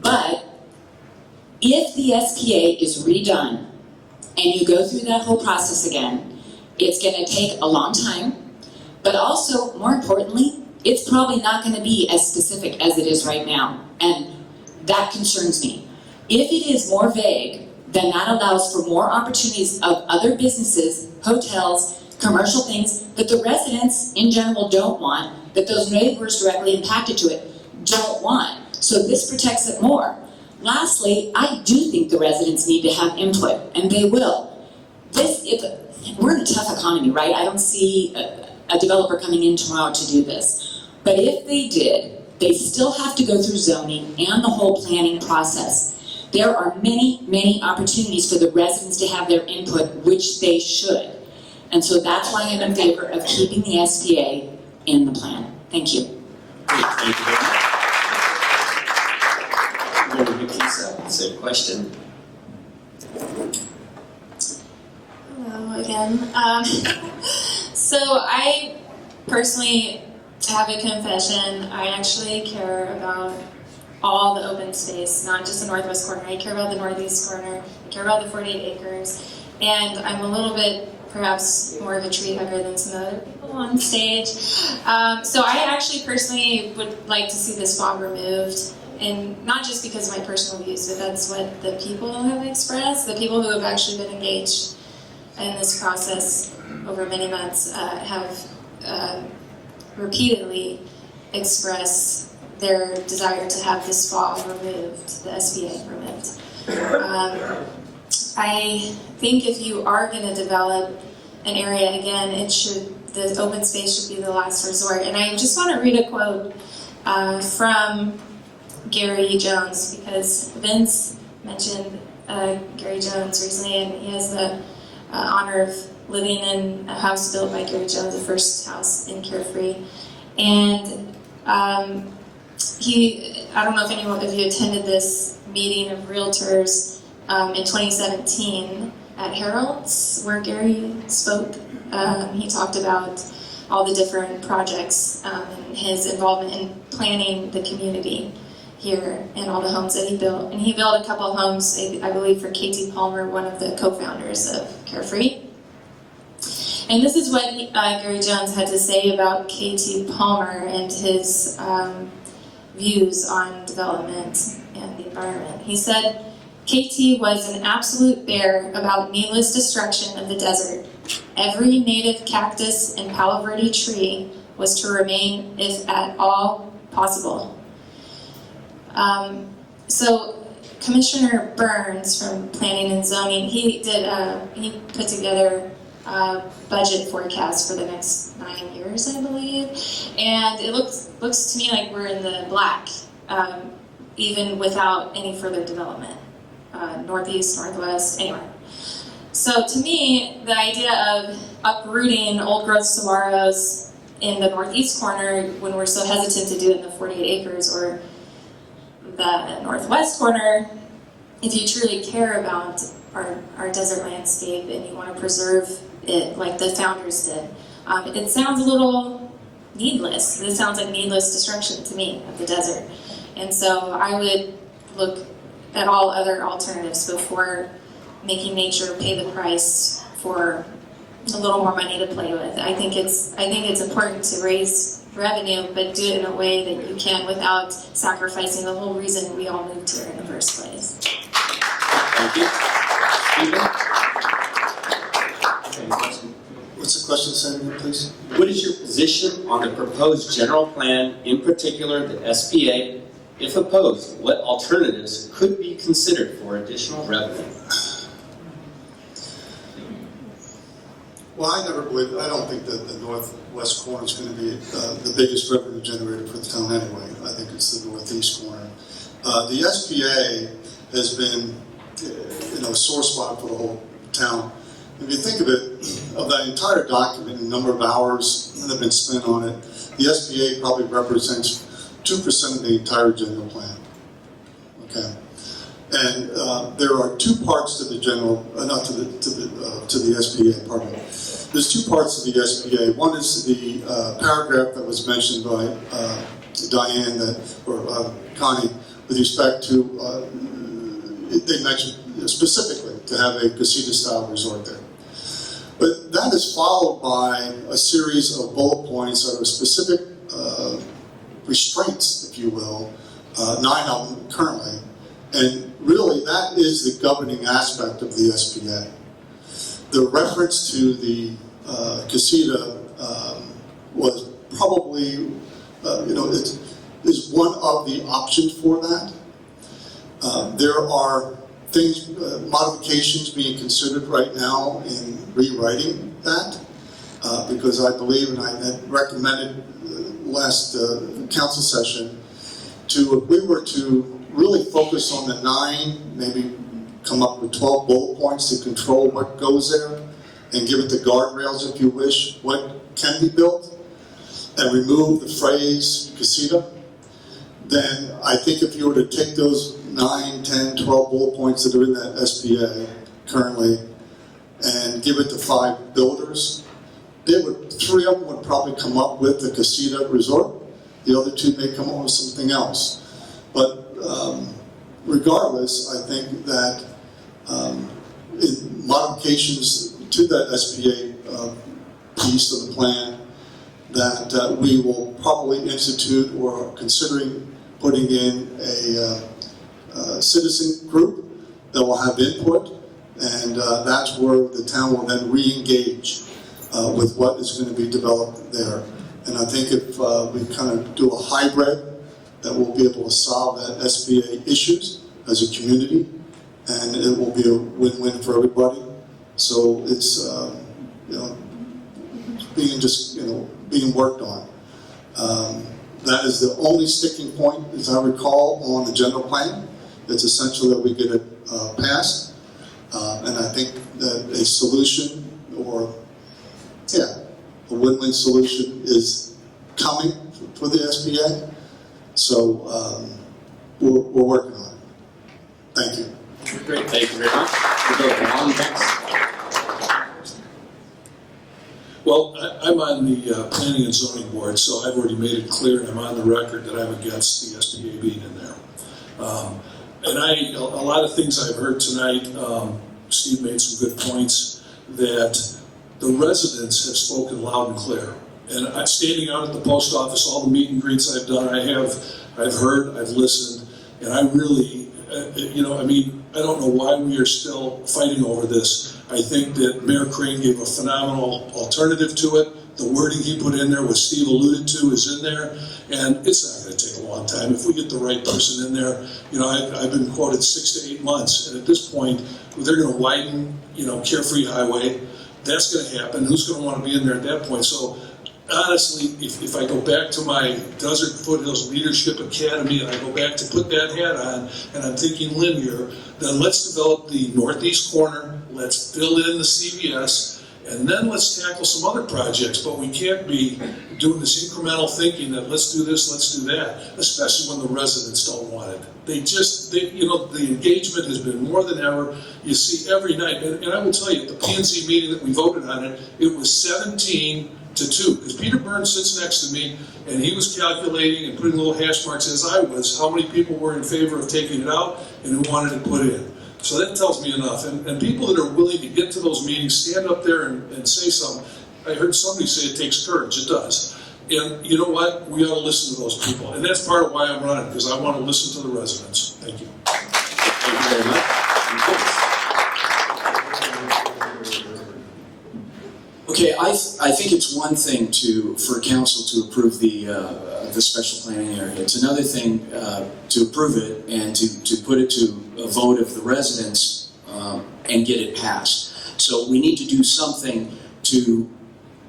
But if the SPA is redone and you go through that whole process again, it's going to take a long time, but also, more importantly, it's probably not going to be as specific as it is right now, and that concerns me. If it is more vague, then that allows for more opportunities of other businesses, hotels, commercial things that the residents in general don't want, that those neighbors directly impacted to it don't want. So this protects it more. Lastly, I do think the residents need to have input, and they will. We're in a tough economy, right? I don't see a developer coming in tomorrow to do this. But if they did, they still have to go through zoning and the whole planning process. There are many, many opportunities for the residents to have their input, which they should. And so that's why I'm in favor of keeping the SPA in the plan. Thank you.
Great, thank you very much. We're going to Nakisa, same question.
Hello again. So I personally have a confession. I actually care about all the open space, not just the northwest corner. I care about the northeast corner. I care about the 48 acres. And I'm a little bit, perhaps, more of a tree hugger than some other people on stage. So I actually personally would like to see this fog removed. And not just because of my personal views, but that's what the people have expressed. The people who have actually been engaged in this process over many months have repeatedly expressed their desire to have this fog removed, the SBA removed. I think if you are going to develop an area again, the open space should be the last resort. And I just want to read a quote from Gary Jones, because Vince mentioned Gary Jones recently, and he has the honor of living in a house built by Gary Jones, the first house in Carefree. And I don't know if anyone of you attended this meeting of realtors in 2017 at Harold's, where Gary spoke. He talked about all the different projects and his involvement in planning the community here and all the homes that he built. And he built a couple homes, I believe, for KT Palmer, one of the co-founders of Carefree. And this is what Gary Jones had to say about KT Palmer and his views on development and the environment. He said, KT was an absolute bear about needless destruction of the desert. Every native cactus and Palo Verde tree was to remain, if at all possible. So Commissioner Burns from Planning and Zoning, he put together a budget forecast for the next 9 years, I believe, and it looks to me like we're in the black, even without any further development, northeast, northwest, anywhere. So to me, the idea of uprooting old growth saguaros in the northeast corner when we're so hesitant to do it in the 48 acres, or the northwest corner, if you truly care about our desert landscape and you want to preserve it like the founders did, it sounds a little needless. It sounds like needless destruction to me of the desert. And so I would look at all other alternatives before making nature pay the price for a little more money to play with. I think it's important to raise revenue, but do it in a way that you can without sacrificing the whole reason we all moved here in the first place.
Thank you. Stephen?
What's the question, Senator, please?
What is your position on the proposed general plan, in particular the SPA? If opposed, what alternatives could be considered for additional revenue?
Well, I don't think that the northwest corner is going to be the biggest revenue generator for the town anyway. I think it's the northeast corner. The SPA has been, a sore spot for the whole town. If you think of it, of that entire document, the number of hours that have been spent on it, the SBA probably represents 2% of the entire general plan. Okay, and there are two parts to the general, not to the SBA. Pardon me. There's two parts to the SBA. One is the paragraph that was mentioned by Diane or Connie with respect to they mentioned specifically to have a casita-style resort there. But that is followed by a series of bullet points that are specific restraints, if you will, 9 of them currently. And really, that is the governing aspect of the SBA. The reference to the casita was probably, it is one of the options for that. There are things, modifications being considered right now in rewriting that, because I believe, and I had recommended last council session, if we were to really focus on the 9, maybe come up with 12 bullet points to control what goes there, and give it the guardrails, if you wish, what can be built, and remove the phrase casita, then I think if you were to take those 9, 10, 12 bullet points that are in that SBA currently and give it to 5 builders, 3 of them would probably come up with the casita resort. The other 2 may come up with something else. But regardless, I think that in modifications to that SBA piece of the plan, that we will probably institute or considering putting in a citizen group that will have input, and that's where the town will then re-engage with what is going to be developed there. And I think if we kind of do a hybrid, that we'll be able to solve that SBA issues as a community, and it will be a win-win for everybody. So it's being worked on. That is the only sticking point, as I recall, on the general plan. It's essential that we get it passed, and I think that a solution, or a win-win solution is coming for the SBA. So we're working on it. Thank you.
Great, thank you very much. We'll go to Ron next.
Well, I'm on the Planning and Zoning Board, so I've already made it clear, and I'm on the record that I'm against the SBA being in there. And a lot of things I've heard tonight, Steve made some good points, that the residents have spoken loud and clear. And I'm standing out at the post office, all the meet and greets I've done, I've heard, I've listened, and I really, I don't know why we are still fighting over this. I think that Mayor Crane gave a phenomenal alternative to it. The wording he put in there, what Steve alluded to, is in there, and it's not going to take a long time. If we get the right person in there, I've been quoted 6 to 8 months, and at this point, they're going to widen, Carefree Highway. That's going to happen. Who's going to want to be in there at that point? So, honestly, if I go back to my Desert Foothills Leadership Academy and I go back to put that hat on and I'm thinking linear, then let's develop the northeast corner, let's fill in the CVS, and then let's tackle some other projects. But we can't be doing this incremental thinking that let's do this, let's do that, especially when the residents don't want it. The engagement has been more than ever. You see every night, and I will tell you, at the P&Z meeting that we voted on it was 17 to 2, because Peter Burns sits next to me, and he was calculating and putting little hash marks as I was, how many people were in favor of taking it out and who wanted to put it in. So that tells me enough. And people that are willing to get to those meetings, stand up there and say something. I heard somebody say it takes courage. It does. And you know what? We ought to listen to those people. And that's part of why I'm running, because I want to listen to the residents. Thank you.
Thank you very much.
Okay, I think it's one thing for council to approve the special planning area. It's another thing to approve it and to put it to a vote of the residents and get it passed. So we need to do something to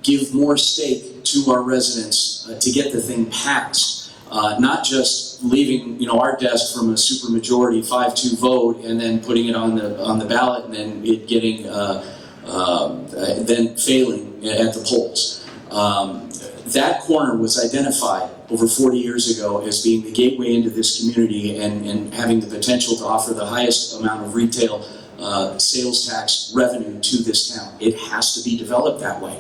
give more stake to our residents to get the thing passed. Not just leaving our desk from a supermajority 5-2 vote and then putting it on the ballot and then it getting then failing at the polls. That corner was identified over 40 years ago as being the gateway into this community and having the potential to offer the highest amount of retail sales tax revenue to this town. It has to be developed that way.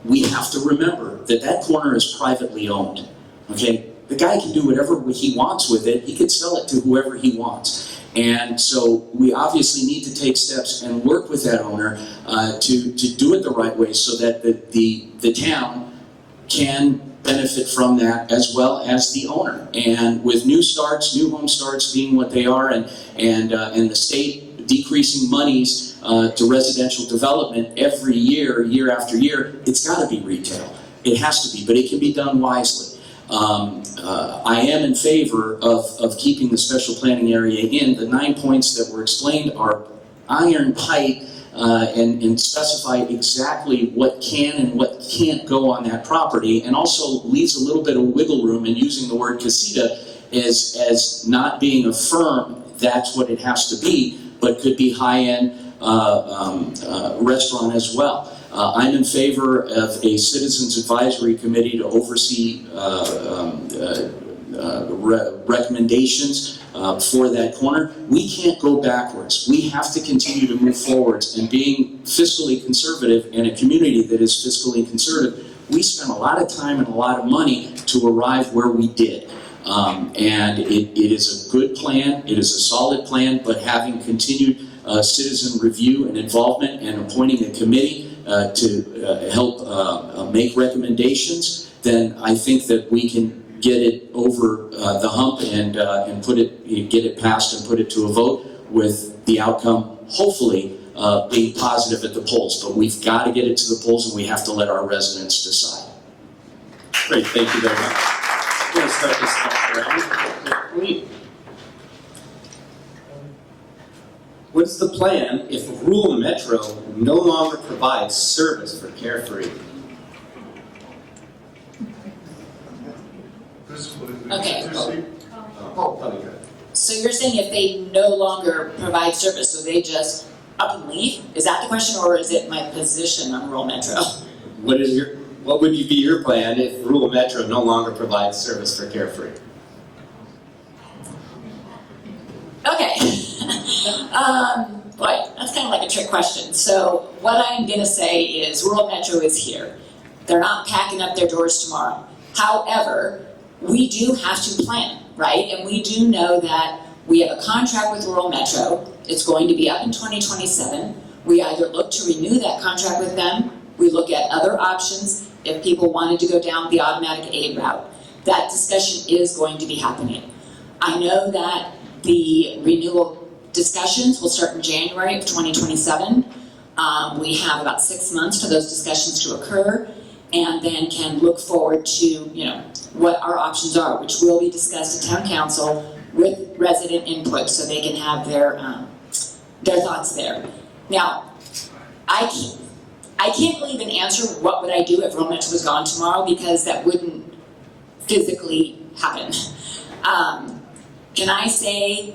We have to remember that that corner is privately owned, okay? The guy can do whatever he wants with it. He could sell it to whoever he wants. And so we obviously need to take steps and work with that owner to do it the right way so that the town can benefit from that as well as the owner. And with new home starts being what they are, and the state decreasing monies to residential development every year, year after year, it's got to be retail. It has to be, but it can be done wisely. I am in favor of keeping the special planning area in. The 9 points that were explained are iron tight and specify exactly what can and what can't go on that property, and also leaves a little bit of wiggle room in using the word casita as not being a firm, that's what it has to be, but could be high-end restaurant as well. I'm in favor of a citizens advisory committee to oversee recommendations for that corner. We can't go backwards. We have to continue to move forwards, and being fiscally conservative in a community that is fiscally conservative, we spent a lot of time and a lot of money to arrive where we did. And it is a good plan, it is a solid plan, but having continued citizen review and involvement and appointing a committee to help make recommendations, then I think that we can get it over the hump and get it passed and put it to a vote with the outcome hopefully being positive at the polls. But we've got to get it to the polls, and we have to let our residents decide.
Great, thank you very much. I'm going to start this next round with Colleen. What's the plan if rural metro no longer provides service for Carefree?
Okay.
Probably good.
So you're saying if they no longer provide service, so they just up and leave? Is that the question, or is it my position on rural metro?
What would be your plan if rural metro no longer provides service for Carefree?
Okay. Boy, that's kind of like a trick question. So what I'm going to say is rural metro is here. They're not packing up their doors tomorrow. However, we do have to plan, right? And we do know that we have a contract with rural metro. It's going to be up in 2027. We either look to renew that contract with them, we look at other options if people wanted to go down the automatic aid route. That discussion is going to be happening. I know that the renewal discussions will start in January of 2027. We have about 6 months for those discussions to occur, and then can look forward to, what our options are, which will be discussed at town council with resident input, so they can have their thoughts there. Now, I can't really even answer what would I do if rural metro was gone tomorrow, because that wouldn't physically happen. Can I say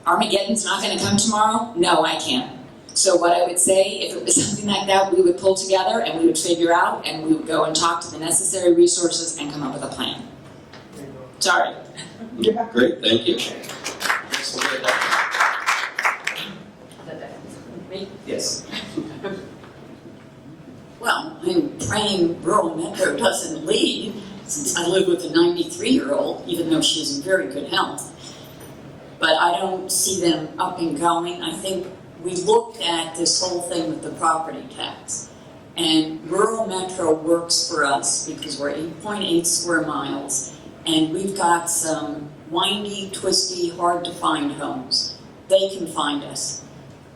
Armageddon's not going to come tomorrow? No, I can't. So what I would say, if it was something like that, we would pull together and we would figure out, and we would go and talk to the necessary resources and come up with a plan. Sorry.
Great, thank you. Yes.
Well, I'm praying rural metro doesn't leave, since I live with a 93-year-old, even though she's in very good health. But I don't see them up and going. I think we looked at this whole thing with the property tax. And rural metro works for us because we're 8.8 square miles, and we've got some windy, twisty, hard to find homes. They can find us.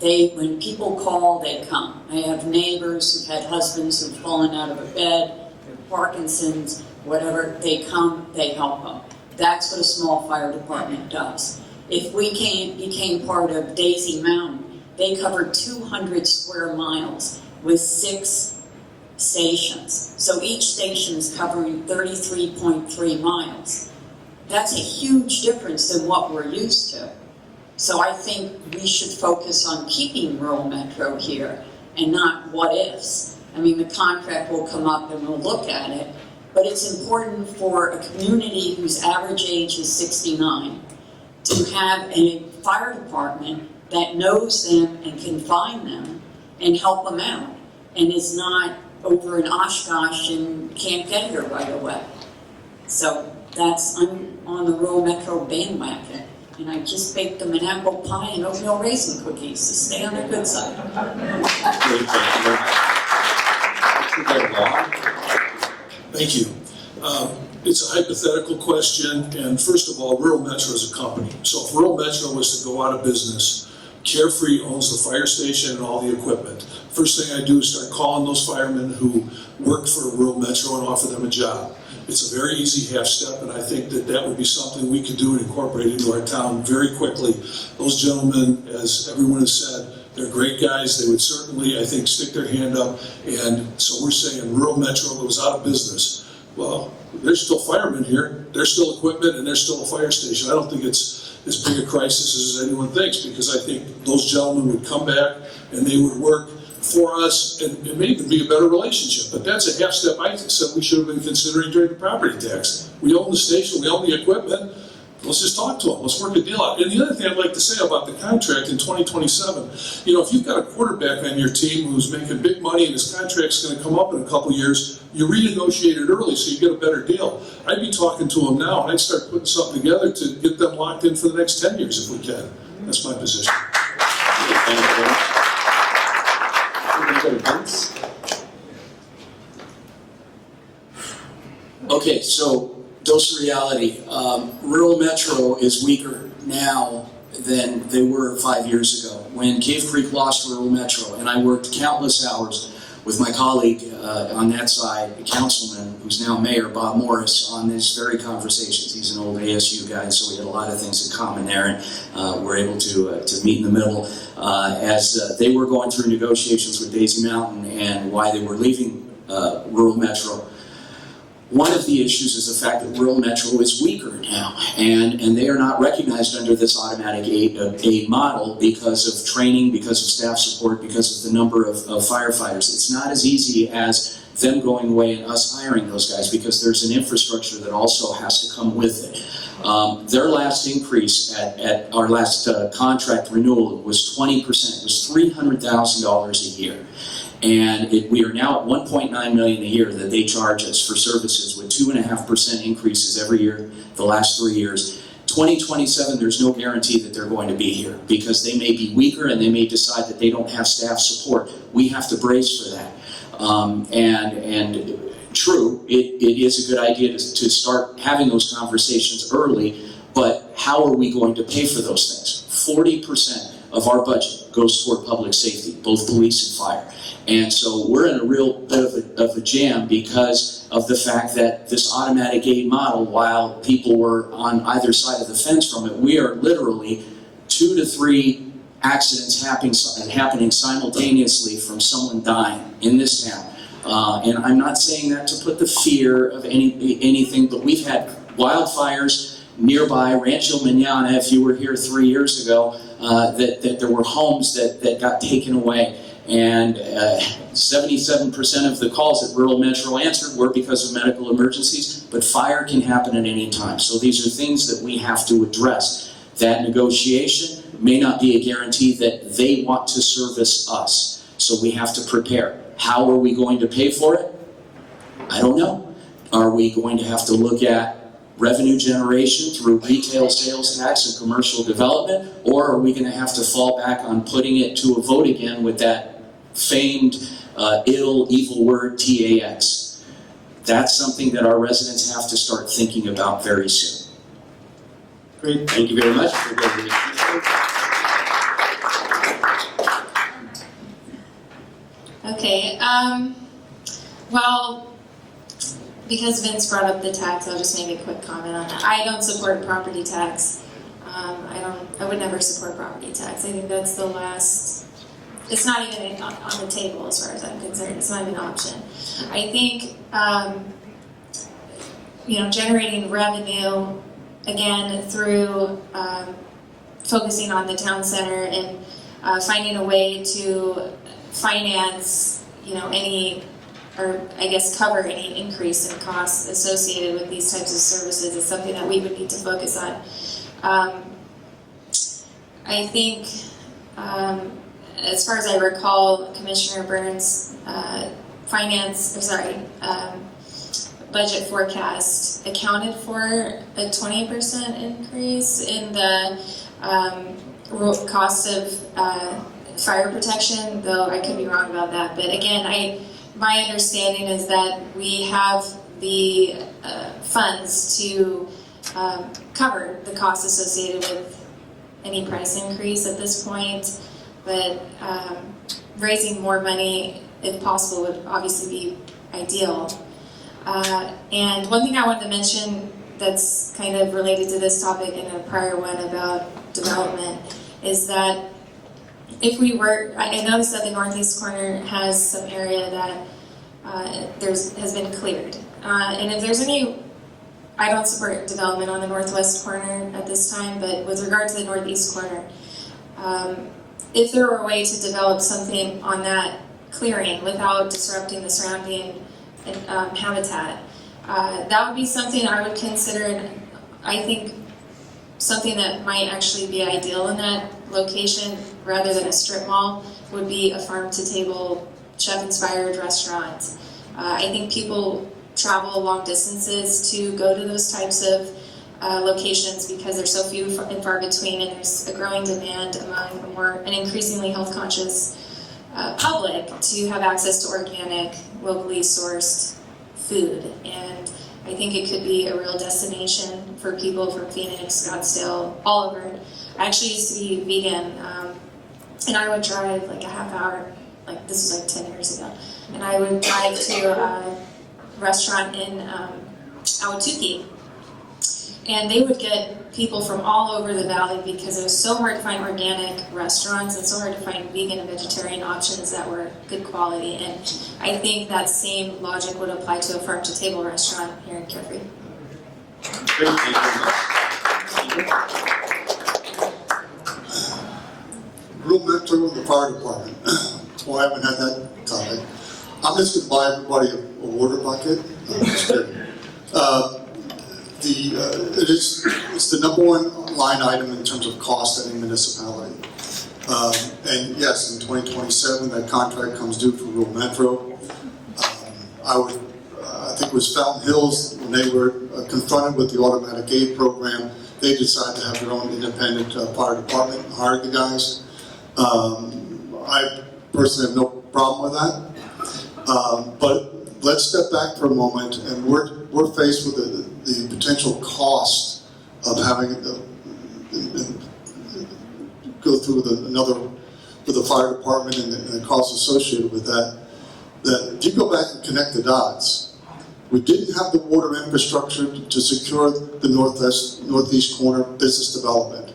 When people call, they come. I have neighbors who've had husbands who've fallen out of a bed, they're Parkinson's, whatever, they come, they help them. That's what a small fire department does. If we became part of Daisy Mountain, they covered 200 square miles with 6 stations. So each station is covering 33.3 miles. That's a huge difference than what we're used to. So I think we should focus on keeping rural metro here and not what ifs. I mean, the contract will come up and we'll look at it, but it's important for a community whose average age is 69 to have a fire department that knows them and can find them and help them out, and is not over in Oshkosh and can't get here right away. So I'm on the rural metro bandwagon, and I just baked them an apple pie and oatmeal raisin cookies to stay on the good side.
Thank you. It's a hypothetical question, and first of all, Rural Metro is a company. So if Rural Metro was to go out of business, Carefree owns the fire station and all the equipment. First thing I do is start calling those firemen who work for Rural Metro and offer them a job. It's a very easy half step, and I think that would be something we could do and incorporate into our town very quickly. Those gentlemen, as everyone has said, they're great guys. They would certainly, I think, stick their hand up. And so we're saying Rural Metro goes out of business. Well, there's still firemen here. There's still equipment, and there's still a fire station. I don't think it's as big a crisis as anyone thinks, because I think those gentlemen would come back and they would work for us, and it may even be a better relationship. But that's a half step I said we should have been considering during the property tax. We own the station, we own the equipment. Let's just talk to them. Let's work a deal out. And the other thing I'd like to say about the contract in 2027, if you've got a quarterback on your team who's making big money and his contract's going to come up in a couple years, you renegotiate it early so you get a better deal. I'd be talking to them now, and I'd start putting something together to get them locked in for the next 10 years if we can. That's my position.
Thank you very much.
Okay, so dose of reality. Rural Metro is weaker now than they were 5 years ago. When Cave Creek lost Rural Metro, and I worked countless hours with my colleague on that side, a councilman who's now mayor, Bob Morris, on these very conversations. He's an old ASU guy, so we had a lot of things in common there, and we're able to meet in the middle as they were going through negotiations with Daisy Mountain and why they were leaving Rural Metro. One of the issues is the fact that Rural Metro is weaker now, and they are not recognized under this automatic aid model because of training, because of staff support, because of the number of firefighters. It's not as easy as them going away and us hiring those guys, because there's an infrastructure that also has to come with it. Their last increase at our last contract renewal was 20%. It was $300,000 a year. And we are now at $1.9 million a year that they charge us for services, with 2.5% increases every year the last 3 years. 2027, there's no guarantee that they're going to be here, because they may be weaker and they may decide that they don't have staff support. We have to brace for that. And true, it is a good idea to start having those conversations early, but how are we going to pay for those things? 40% of our budget goes toward public safety, both police and fire. And so we're in a real bit of a jam because of the fact that this automatic aid model, while people were on either side of the fence from it, we are literally 2 to 3 accidents happening simultaneously from someone dying in this town. And I'm not saying that to put the fear of anything, but we've had wildfires nearby, Rancho Manana, if you were here 3 years ago, that there were homes that got taken away. And 77% of the calls that Rural Metro answered were because of medical emergencies, but fire can happen at any time. So these are things that we have to address. That negotiation may not be a guarantee that they want to service us. So we have to prepare. How are we going to pay for it? I don't know. Are we going to have to look at revenue generation through retail sales tax and commercial development, or are we going to have to fall back on putting it to a vote again with that famed evil word TAX? That's something that our residents have to start thinking about very soon.
Great, thank you very much.
Okay, well, because Vince brought up the tax, I'll just make a quick comment on that. I don't support property tax. I would never support property tax. I think that's the last, it's not even on the table as far as I'm concerned. It's not even an option. I think, generating revenue, again, through focusing on the town center and finding a way to finance, any, or I guess cover any increase in costs associated with these types of services is something that we would need to focus on. I think, as far as I recall, Commissioner Burns' budget forecast accounted for a 20% increase in the cost of fire protection, though I could be wrong about that. But again, my understanding is that we have the funds to cover the costs associated with any price increase at this point, but raising more money, if possible, would obviously be ideal. And one thing I wanted to mention that's kind of related to this topic in a prior one about development is that if we were, I noticed that the northeast corner has some area that has been cleared. And if there's any, I don't support development on the northwest corner at this time, but with regard to the northeast corner, if there were a way to develop something on that clearing without disrupting the surrounding habitat, that would be something I would consider. I think something that might actually be ideal in that location, rather than a strip mall, would be a farm-to-table, chef-inspired restaurant. I think people travel long distances to go to those types of locations because they're so few and far between, and there's a growing demand among an increasingly health-conscious public to have access to organic, locally sourced food. And I think it could be a real destination for people from Phoenix, Scottsdale, all over. I actually used to be vegan, and I would drive like a half hour, like this was like 10 years ago, and I would drive to a restaurant in Ahwatukee, and they would get people from all over the valley because it was so hard to find organic restaurants and so hard to find vegan and vegetarian options that were good quality. And I think that same logic would apply to a farm-to-table restaurant here in Carefree.
Great, thank you very much.
Real mentor of the fire department. Well, I haven't had that topic. I'm just going to buy everybody a water bucket. No, I'm just kidding. It's the number one line item in terms of cost at any municipality. And yes, in 2027, that contract comes due for rural metro. I think it was Fountain Hills, when they were confronted with the automatic aid program, they decided to have their own independent fire department and hired the guys. I personally have no problem with that. But let's step back for a moment, and we're faced with the potential cost of having go through with the fire department and the costs associated with that. That if you go back and connect the dots, we didn't have the water infrastructure to secure the northeast corner business development.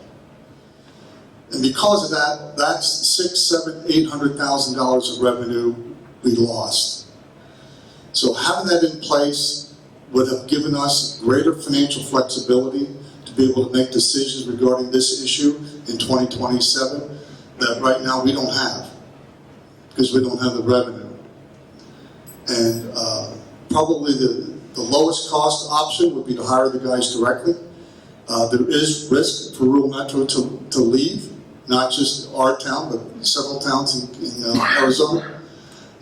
And because of that, that's $600,000, $700,000, $800,000 of revenue we lost. So having that in place would have given us greater financial flexibility to be able to make decisions regarding this issue in 2027 that right now we don't have because we don't have the revenue. And probably the lowest cost option would be to hire the guys directly. There is risk for rural metro to leave, not just our town, but several towns in Arizona.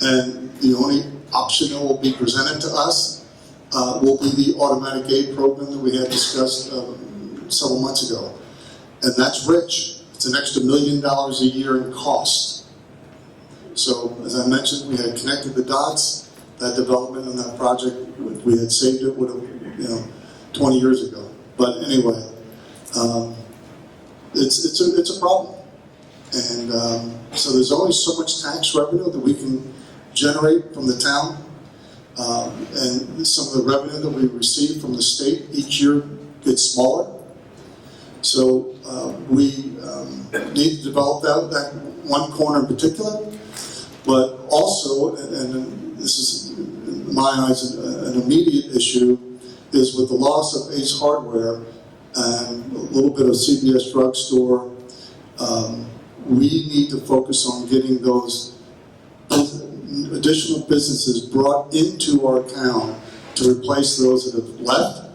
And the only option that will be presented to us will be the automatic aid program that we had discussed several months ago. And that's rich. It's an extra $1 million a year in cost. So, as I mentioned, we had connected the dots. That development and that project, we had saved it, would have, 20 years ago. But anyway, it's a problem. And so there's only so much tax revenue that we can generate from the town. And some of the revenue that we receive from the state each year gets smaller. So we need to develop that one corner in particular, but also, and this is, in my eyes, an immediate issue, is with the loss of Ace Hardware and a little bit of CVS drugstore, we need to focus on getting those additional businesses brought into our town to replace those that have left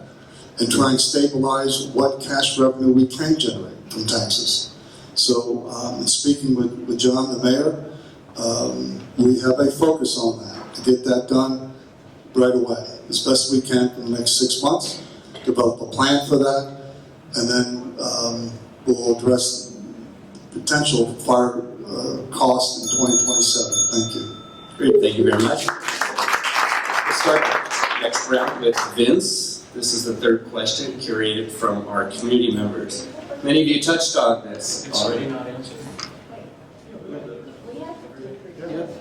and try and stabilize what cash revenue we can generate from taxes. So, in speaking with John, the mayor, we have a focus on that, to get that done right away, as best we can in the next 6 months, develop a plan for that, and then we'll address potential fire costs in 2027. Thank you.
Great, thank you very much. We'll start next round with Vince. This is the third question curated from our community members. Many of you touched on this already.
not answered.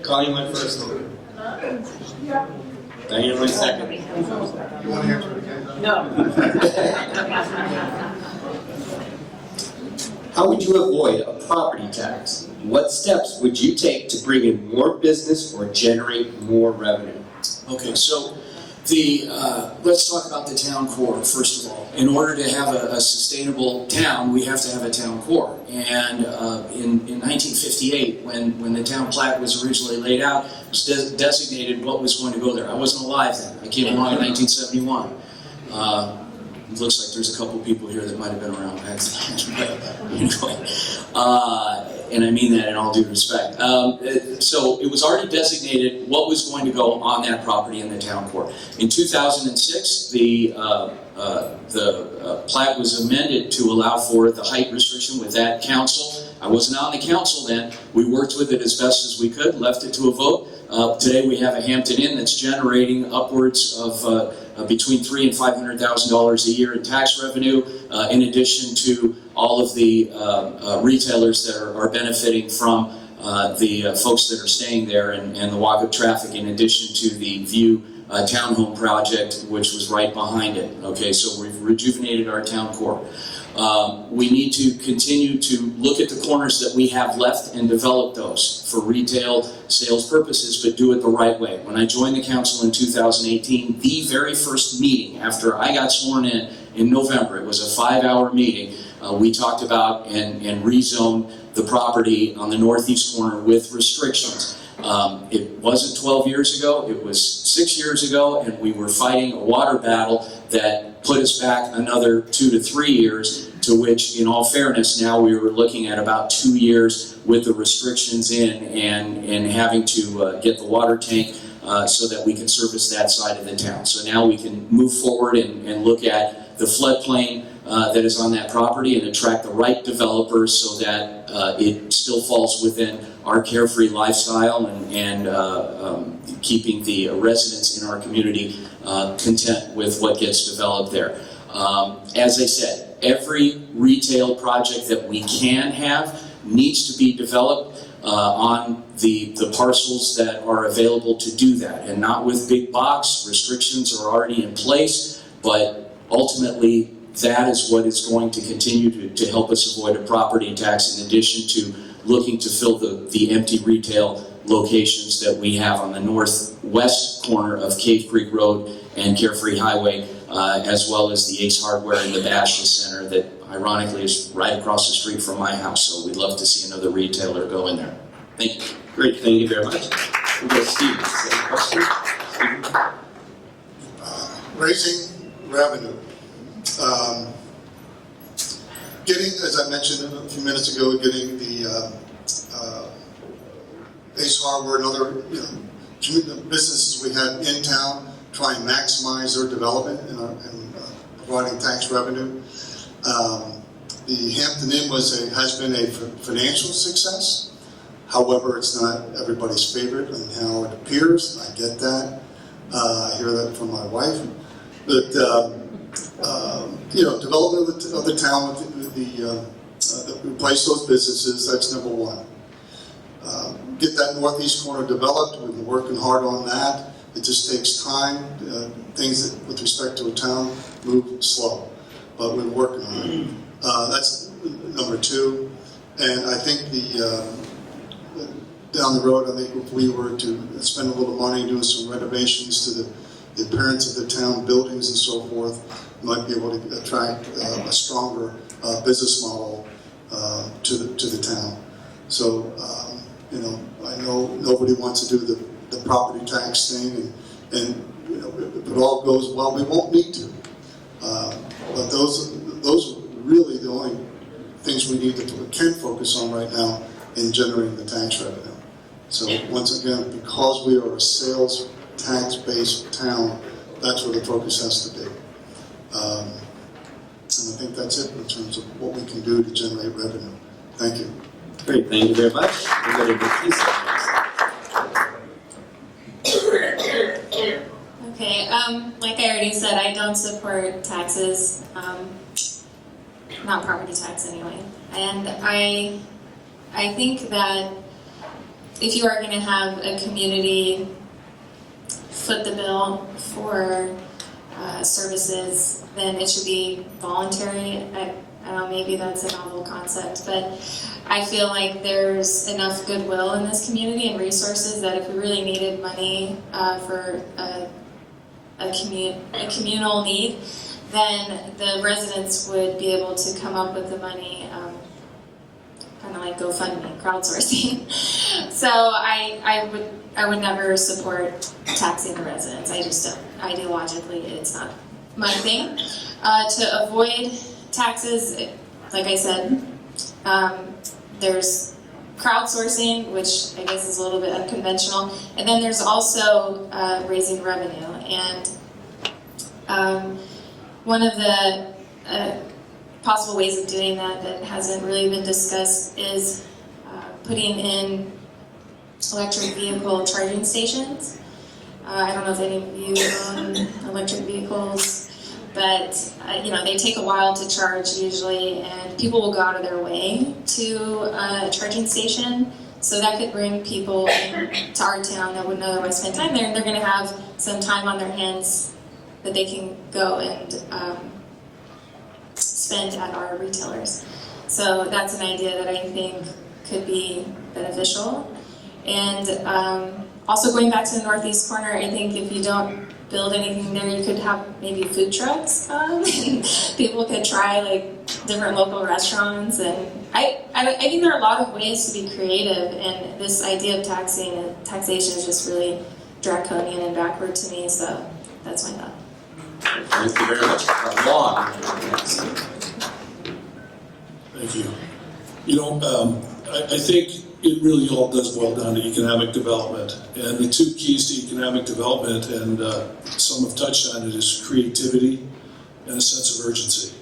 Colleen went first. Diane went second.
You want to answer it again?
How would you avoid a property tax? What steps would you take to bring in more business or generate more revenue?
Okay, so let's talk about the town core, first of all. In order to have a sustainable town, we have to have a town core. And in 1958, when the town plat was originally laid out, it was designated what was going to go there. I wasn't alive then. I came along in 1971. It looks like there's a couple people here that might have been around back then. And I mean that in all due respect. So it was already designated what was going to go on that property in the town core. In 2006, the plat was amended to allow for the height restriction with that council. I wasn't on the council then. We worked with it as best as we could, left it to a vote. Today we have a Hampton Inn that's generating upwards of between $300,000 and $500,000 a year in tax revenue, in addition to all of the retailers that are benefiting from the folks that are staying there and the walk-up traffic, in addition to the View townhome project, which was right behind it. Okay, so we've rejuvenated our town core. We need to continue to look at the corners that we have left and develop those for retail sales purposes, but do it the right way. When I joined the council in 2018, the very first meeting after I got sworn in November, it was a 5-hour meeting, we talked about and rezoned the property on the northeast corner with restrictions. It wasn't 12 years ago, it was 6 years ago, and we were fighting a water battle that put us back another 2 to 3 years, to which, in all fairness, now we were looking at about 2 years with the restrictions in and having to get the water tank so that we can service that side of the town. So now we can move forward and look at the floodplain that is on that property and attract the right developers so that it still falls within our carefree lifestyle and keeping the residents in our community content with what gets developed there. As I said, every retail project that we can have needs to be developed on the parcels that are available to do that, and not with big box. Restrictions are already in place, but ultimately that is what is going to continue to help us avoid a property tax, in addition to looking to fill the empty retail locations that we have on the northwest corner of Cave Creek Road and Carefree Highway, as well as the Ace Hardware and the Bashley Center that ironically is right across the street from my house. So we'd love to see another retailer go in there. Thank you.
Great, thank you very much. We'll go to Steve. Same question. Steve?
Raising revenue. Getting, as I mentioned a few minutes ago, getting the Ace Hardware and other businesses we have in town, try and maximize their development and providing tax revenue. The Hampton Inn has been a financial success. However, it's not everybody's favorite and how it appears. I get that. I hear that from my wife. But development of the town with replace those businesses. That's number one. Get that northeast corner developed. We've been working hard on that. It just takes time. Things that, with respect to a town, move slow, but we're working on it. That's number two. And I think down the road, I think if we were to spend a little money doing some renovations to the appearance of the town, buildings and so forth, might be able to attract a stronger business model to the town. So, I know nobody wants to do the property tax thing, and you know, if it all goes well, we won't need to. But those are really the only things we can focus on right now in generating the tax revenue. So once again, because we are a sales tax-based town, that's where the focus has to be. And I think that's it in terms of what we can do to generate revenue. Thank you.
Great, thank you very much. We'll go to Nakisa next.
Okay, like I already said, I don't support taxes, not property tax anyway. And I think that if you are going to have a community foot the bill for services, then it should be voluntary. I don't know, maybe that's a novel concept, but I feel like there's enough goodwill in this community and resources that if we really needed money for a communal need, then the residents would be able to come up with the money, kind of like GoFundMe, crowdsourcing. So I would never support taxing the residents. I just don't. Ideologically, it's not my thing. To avoid taxes, like I said, there's crowdsourcing, which I guess is a little bit unconventional, and then there's also raising revenue. And one of the possible ways of doing that hasn't really been discussed is putting in electric vehicle charging stations. I don't know if any of you own electric vehicles, but you know, they take a while to charge usually, and people will go out of their way to a charging station. So that could bring people to our town that wouldn't otherwise spend time there, and they're going to have some time on their hands that they can go and spend at our retailers. So that's an idea that I think could be beneficial. And also going back to the northeast corner, I think if you don't build anything there, you could have maybe food trucks come and people could try like different local restaurants. And I think there are a lot of ways to be creative, and this idea of taxation is just really draconian and backward to me, so that's my thought.
Thank you very much. Long.
Thank you. You know, I think it really all does boil down to economic development. And the two keys to economic development, and some have touched on it, is creativity and a sense of urgency.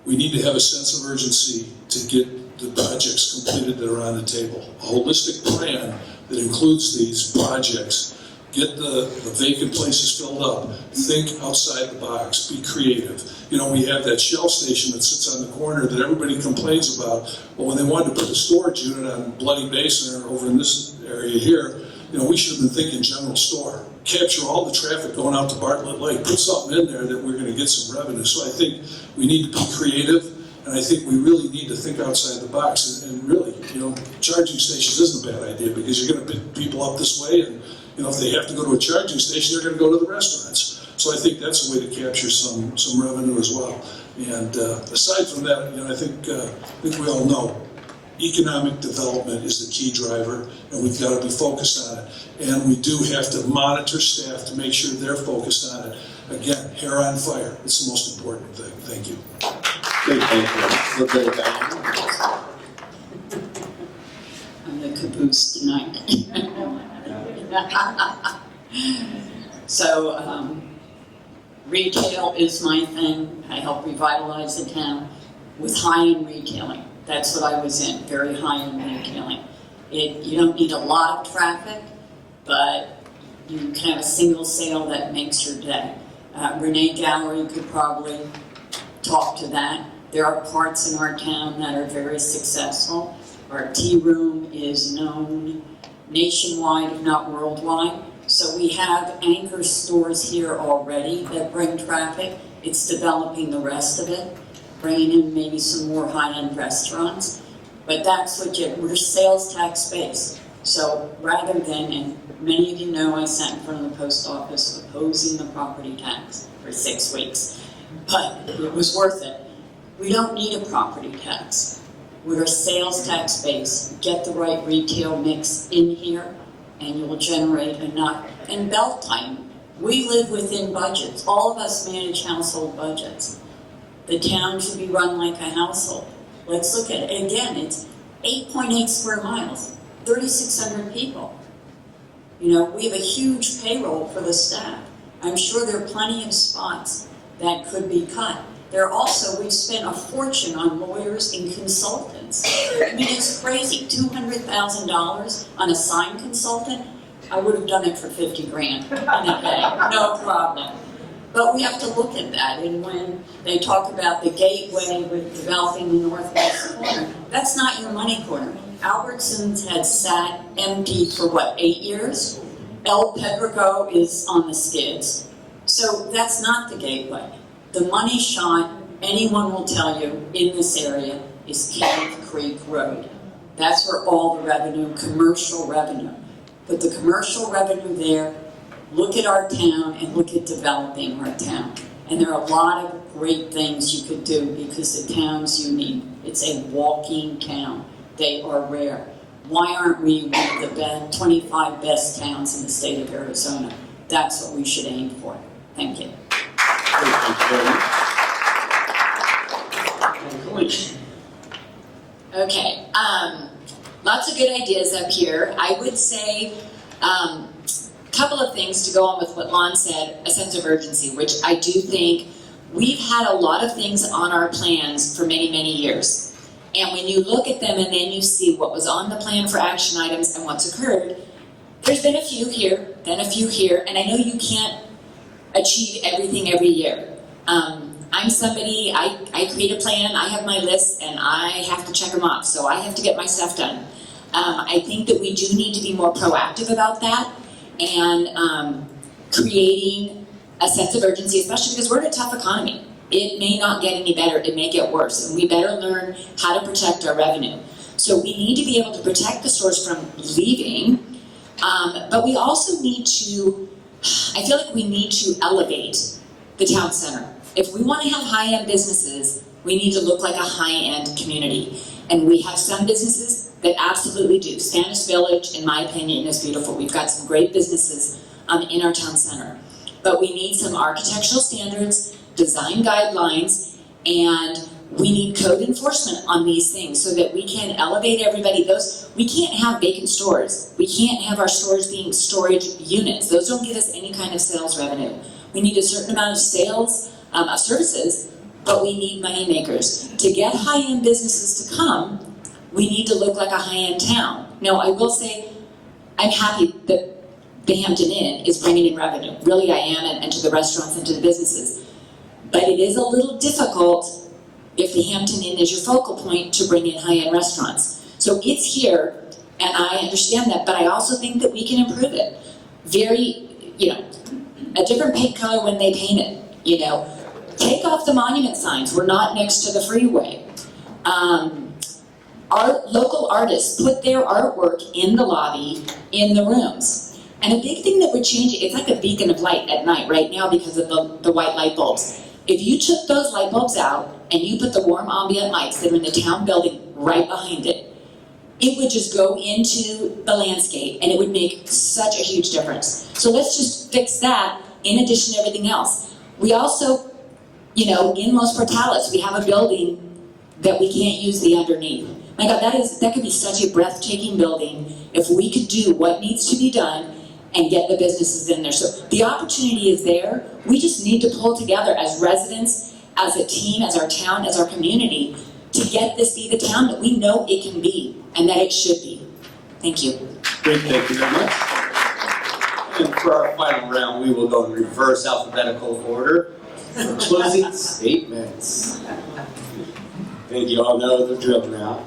We need to have a sense of urgency to get the projects completed that are on the table. A holistic plan that includes these projects. Get the vacant places filled up. Think outside the box. Be creative. You know, we have that Shell station that sits on the corner that everybody complains about. Well, when they wanted to put a storage unit on Bloody Basin or over in this area here, you know, we should have been thinking general store. Capture all the traffic going out to Bartlett Lake. Put something in there that we're going to get some revenue. So I think we need to be creative, and I think we really need to think outside the box. And really, you know, charging stations isn't a bad idea because you're going to pick people up this way, and you know, if they have to go to a charging station, they're going to go to the restaurants. So I think that's a way to capture some revenue as well. And aside from that, you know, I think we all know economic development is the key driver, and we've got to be focused on it. And we do have to monitor staff to make sure they're focused on it. Again, hair on fire. It's the most important thing. Thank you.
Good, thank you. We'll go to Diane.
I'm the caboose tonight. So, retail is my thing. I help revitalize the town with high-end retailing. That's what I was in, very high-end retailing. You don't need a lot of traffic, but you can have a single sale that makes your day. Renee Gallery could probably talk to that. There are parts in our town that are very successful. Our tea room is known nationwide, if not worldwide. So we have anchor stores here already that bring traffic. It's developing the rest of it, bringing in maybe some more high-end restaurants. But that's what we're sales tax based. So rather than, and many of you know I sat in front of the post office opposing the property tax for 6 weeks, but it was worth it. We don't need a property tax. We're sales tax based. Get the right retail mix in here, and you'll generate enough. And belt time, we live within budgets. All of us manage household budgets. The town should be run like a household. Let's look at it. Again, it's 8.8 square miles, 3,600 people. You know, we have a huge payroll for the staff. I'm sure there are plenty of spots that could be cut. There are also, we've spent a fortune on lawyers and consultants. I mean, it's crazy, $200,000 on a sign consultant. I would have done it for 50 grand in a day, no problem. But we have to look at that, and when they talk about the gateway with developing the northwest corner, that's not your money corner. Albertsons had sat empty for what, 8 years? El Pedrico is on the skids. So that's not the gateway. The money shot, anyone will tell you, in this area is Cave Creek Road. That's where all the revenue, commercial revenue. But the commercial revenue there, look at our town and look at developing our town. And there are a lot of great things you could do because the town's unique. It's a walking town. They are rare. Why aren't we one of the 25 best towns in the state of Arizona? That's what we should aim for. Thank you.
Okay, lots of good ideas up here. I would say a couple of things to go on with what Lon said, a sense of urgency, which I do think we've had a lot of things on our plans for many, many years. And when you look at them and then you see what was on the plan for action items and what's occurred, there's been a few here, then a few here, and I know you can't achieve everything every year. I'm somebody, I create a plan, I have my list, and I have to check them off, so I have to get my stuff done. I think that we do need to be more proactive about that, and creating a sense of urgency, especially because we're in a tough economy. It may not get any better, it may get worse, and we better learn how to protect our revenue. So we need to be able to protect the stores from leaving, but we also need to, I feel like we need to elevate the town center. If we want to have high-end businesses, we need to look like a high-end community. And we have some businesses that absolutely do. Spanish Village, in my opinion, is beautiful. We've got some great businesses in our town center. But we need some architectural standards, design guidelines, and we need code enforcement on these things so that we can elevate everybody. We can't have vacant stores. We can't have our stores being storage units. Those don't give us any kind of sales revenue. We need a certain amount of sales of services, but we need money makers. To get high-end businesses to come, we need to look like a high-end town. Now, I will say, I'm happy that the Hampton Inn is bringing in revenue. Really, I am, and to the restaurants and to the businesses. But it is a little difficult if the Hampton Inn is your focal point to bring in high-end restaurants. So it's here, and I understand that, but I also think that we can improve it. A different paint color when they paint it, Take off the monument signs. We're not next to the freeway. Our local artists put their artwork in the lobby, in the rooms. And a big thing that would change it, it's like a beacon of light at night right now because of the white light bulbs. If you took those light bulbs out and you put the warm ambient lights that are in the town building right behind it, it would just go into the landscape and it would make such a huge difference. So let's just fix that in addition to everything else. We also, in Los Portales, we have a building that we can't use the underneath. My God, that could be such a breathtaking building if we could do what needs to be done and get the businesses in there. So the opportunity is there. We just need to pull together as residents, as a team, as our town, as our community, to get this be the town that we know it can be and that it should be. Thank you.
Great, thank you very much. And for our final round, we will go in reverse alphabetical order. Closing statements. I think you all know the drill now.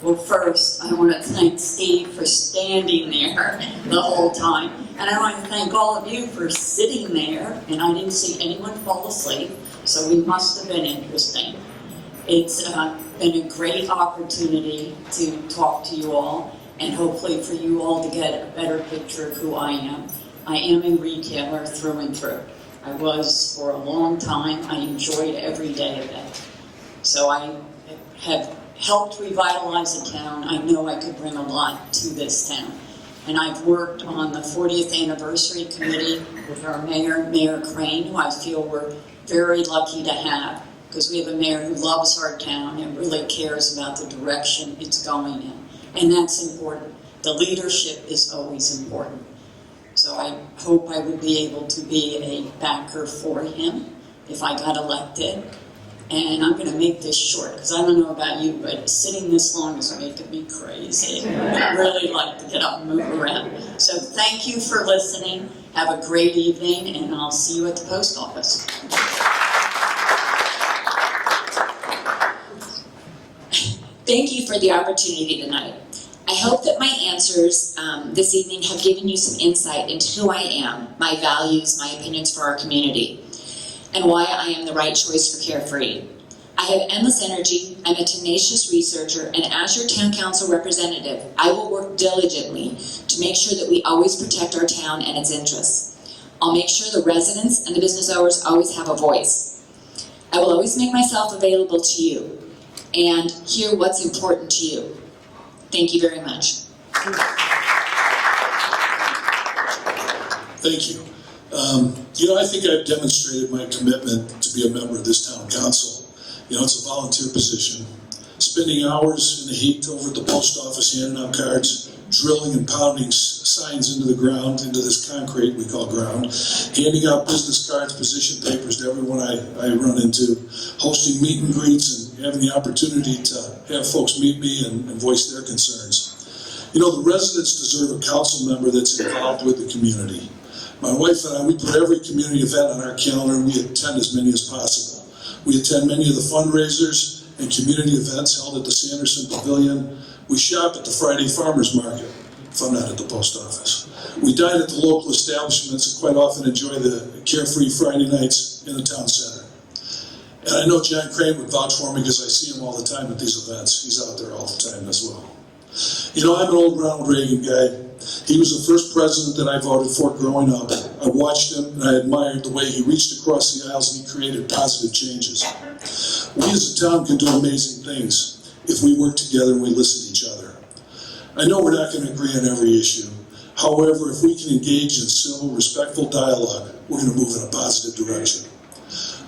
Well, first, I want to thank Steve for standing there the whole time. And I want to thank all of you for sitting there, and I didn't see anyone fall asleep, so we must have been interesting. It's been a great opportunity to talk to you all, and hopefully for you all to get a better picture of who I am. I am a retailer through and through. I was for a long time. I enjoyed every day of it. So I have helped revitalize the town, I know I could bring a lot to this town. And I've worked on the 40th anniversary committee with our mayor, Mayor Crane, who I feel we're very lucky to have, because we have a mayor who loves our town and really cares about the direction it's going in. And that's important. The leadership is always important. So I hope I would be able to be a backer for him if I got elected. And I'm going to make this short, because I don't know about you, but sitting this long is making me crazy. I really like to get up and move around. So thank you for listening. Have a great evening, and I'll see you at the post office.
Thank you for the opportunity tonight. I hope that my answers this evening have given you some insight into who I am, my values, my opinions for our community, and why I am the right choice for Carefree. I have endless energy, I'm a tenacious researcher, and as your town council representative, I will work diligently to make sure that we always protect our town and its interests. I'll make sure the residents and the business owners always have a voice. I will always make myself available to you and hear what's important to you. Thank you very much.
Thank you. I think I've demonstrated my commitment to be a member of this town council. It's a volunteer position. Spending hours in the heat over at the post office handing out cards, drilling and pounding signs into the ground, into this concrete we call ground, handing out business cards, position papers to everyone I run into, hosting meet and greets and having the opportunity to have folks meet me and voice their concerns. The residents deserve a council member that's involved with the community. My wife and I, we put every community event on our calendar and we attend as many as possible. We attend many of the fundraisers and community events held at the Sanderson Pavilion. We shop at the Friday Farmers Market, if I'm not at the post office. We dine at the local establishments and quite often enjoy the Carefree Friday nights in the town center. And I know John Crane would vouch for me because I see him all the time at these events. He's out there all the time as well. I'm an old Ronald Reagan guy. He was the first president that I voted for growing up. I watched him and I admired the way he reached across the aisles and he created positive changes. We as a town can do amazing things if we work together and we listen to each other. I know we're not going to agree on every issue. However, if we can engage in civil, respectful dialogue, we're going to move in a positive direction.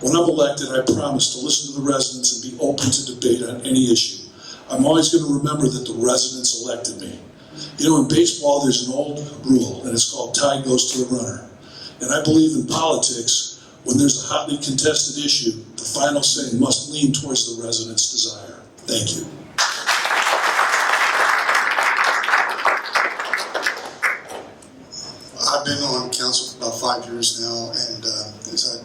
When I'm elected, I promise to listen to the residents and be open to debate on any issue. I'm always going to remember that the residents elected me. In baseball, there's an old rule, and it's called tie goes to the runner. And I believe in politics, when there's a hotly contested issue, the final say must lean towards the residents' desire. Thank you.
I've been on council for about 5 years now, and as I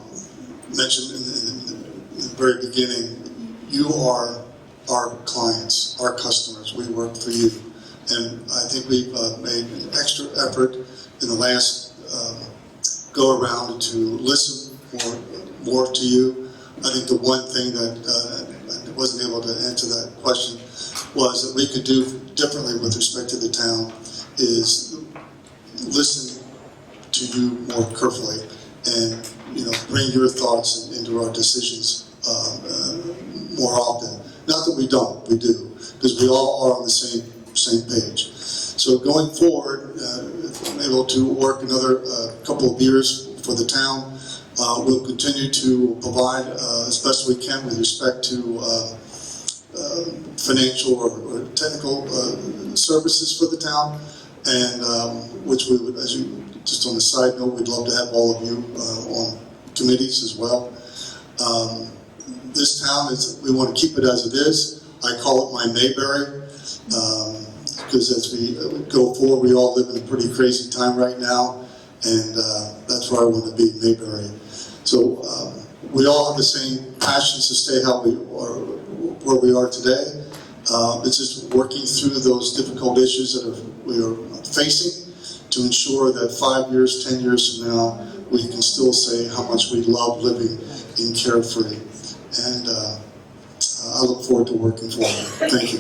mentioned in the very beginning, you are our clients, our customers. We work for you. And I think we've made an extra effort in the last go-around to listen more to you. I think the one thing that I wasn't able to answer that question was that we could do differently with respect to the town is listen to you more carefully and bring your thoughts into our decisions more often. Not that we don't, we do, because we all are on the same page. So going forward, if I'm able to work another couple of years for the town, we'll continue to provide as best we can with respect to financial or technical services for the town, and which we would, as you, just on the side note, we'd love to have all of you on committees as well. This town we want to keep it as it is. I call it my Mayberry. Because as we go forward, we all live in a pretty crazy time right now, and that's where I want to be, Mayberry. So we all have the same passions to stay how we are, where we are today. It's just working through those difficult issues that we are facing to ensure that 5 years, 10 years from now, we can still say how much we love living in Carefree. And I look forward to working for you. Thank you.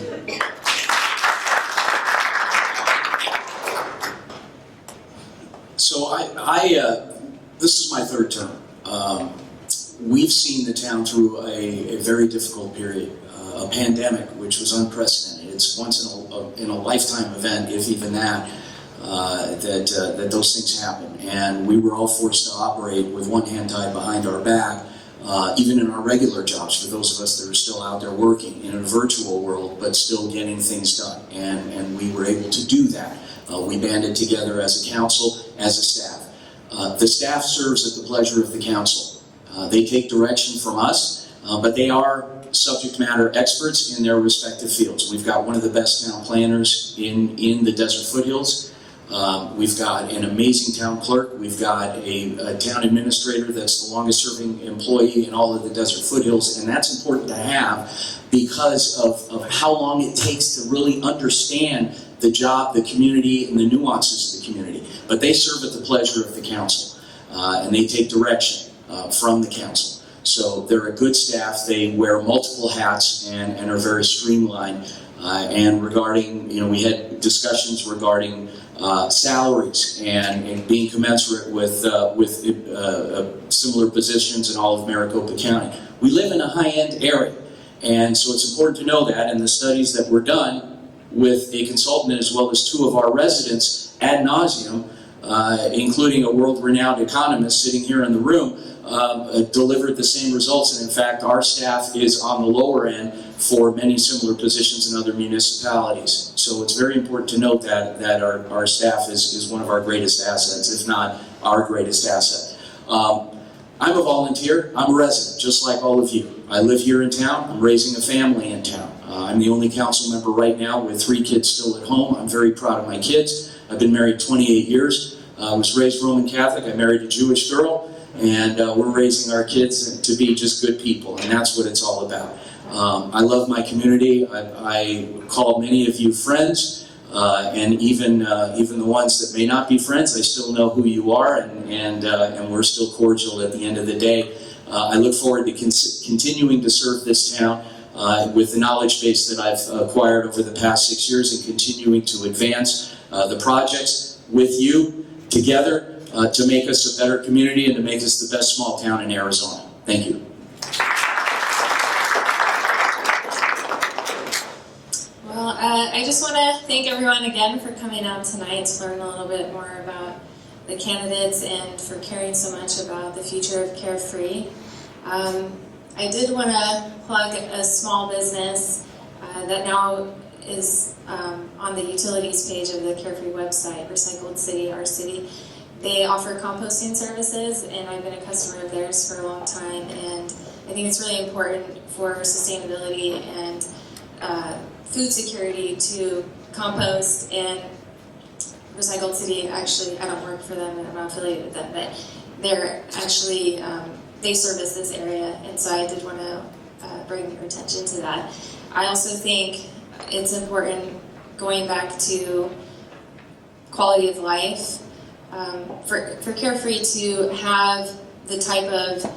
So this is my third term. we've seen the town through a very difficult period, a pandemic, which was unprecedented. It's once in a lifetime event, if even that, that those things happen. And we were all forced to operate with one hand tied behind our back, even in our regular jobs, for those of us that are still out there working in a virtual world, but still getting things done. And we were able to do that. We banded together as a council, as a staff. The staff serves at the pleasure of the council. They take direction from us, but they are subject matter experts in their respective fields. We've got one of the best town planners in the Desert Foothills. We've got an amazing town clerk. We've got a town administrator that's the longest serving employee in all of the Desert Foothills, and that's important to have because of how long it takes to really understand the job, the community, and the nuances of the community. But they serve at the pleasure of the council, and they take direction from the council. So they're a good staff. They wear multiple hats and are very streamlined. And regarding, we had discussions regarding salaries and being commensurate with similar positions in all of Maricopa County. We live in a high-end area, and so it's important to know that. And the studies that were done with a consultant as well as two of our residents ad nauseum, including a world-renowned economist sitting here in the room, delivered the same results. And in fact, our staff is on the lower end for many similar positions in other municipalities. So it's very important to note that our staff is one of our greatest assets, if not our greatest asset. I'm a volunteer. I'm a resident, just like all of you. I live here in town. I'm raising a family in town. I'm the only council member right now with 3 kids still at home. I'm very proud of my kids. I've been married 28 years. I was raised Roman Catholic. I married a Jewish girl. And we're raising our kids to be just good people, and that's what it's all about. I love my community. I call many of you friends, and even the ones that may not be friends, I still know who you are, and we're still cordial at the end of the day. I look forward to continuing to serve this town with the knowledge base that I've acquired over the past 6 years, and continuing to advance the projects with you together to make us a better community and to make us the best small town in Arizona. Thank you.
Well, I just want to thank everyone again for coming out tonight to learn a little bit more about the candidates and for caring so much about the future of Carefree. I did want to plug a small business that now is on the utilities page of the Carefree website, Recycled City, Our City. They offer composting services, and I've been a customer of theirs for a long time, and I think it's really important for sustainability and food security to compost. And Recycled City, actually, I don't work for them and I'm not affiliated with them, but they're actually, they service this area, and so I did want to bring your attention to that. I also think it's important, going back to quality of life, for Carefree to have the type of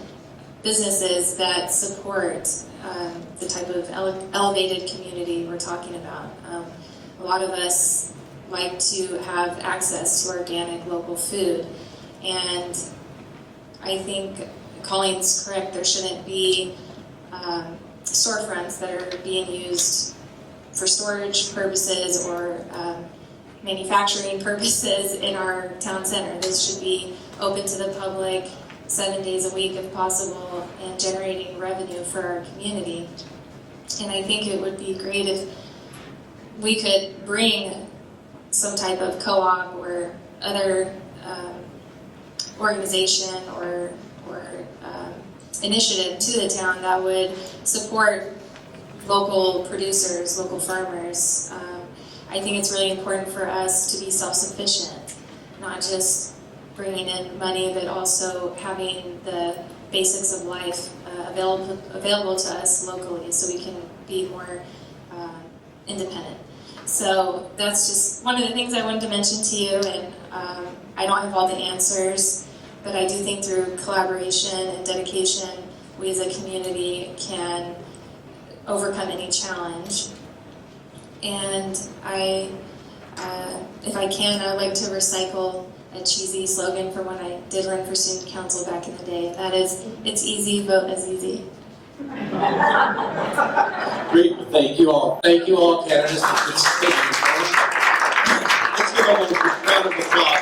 businesses that support the type of elevated community we're talking about. A lot of us like to have access to organic local food, and I think Colleen's correct, there shouldn't be storefronts that are being used for storage purposes or manufacturing purposes in our town center. This should be open to the public 7 days a week if possible, and generating revenue for our community. And I think it would be great if we could bring some type of co-op or other organization or initiative to the town that would support local producers, local farmers. I think it's really important for us to be self-sufficient, not just bringing in money, but also having the basics of life available to us locally, so we can be more independent. So that's just one of the things I wanted to mention to you, and I don't have all the answers, but I do think through collaboration and dedication, we as a community can overcome any challenge. And if I can, I'd like to recycle a cheesy slogan for when I did run for student council back in the day. That is, it's easy, vote Azizi.
Great, thank you all. Thank you all, candidates, for participating. Let's give them a round of applause.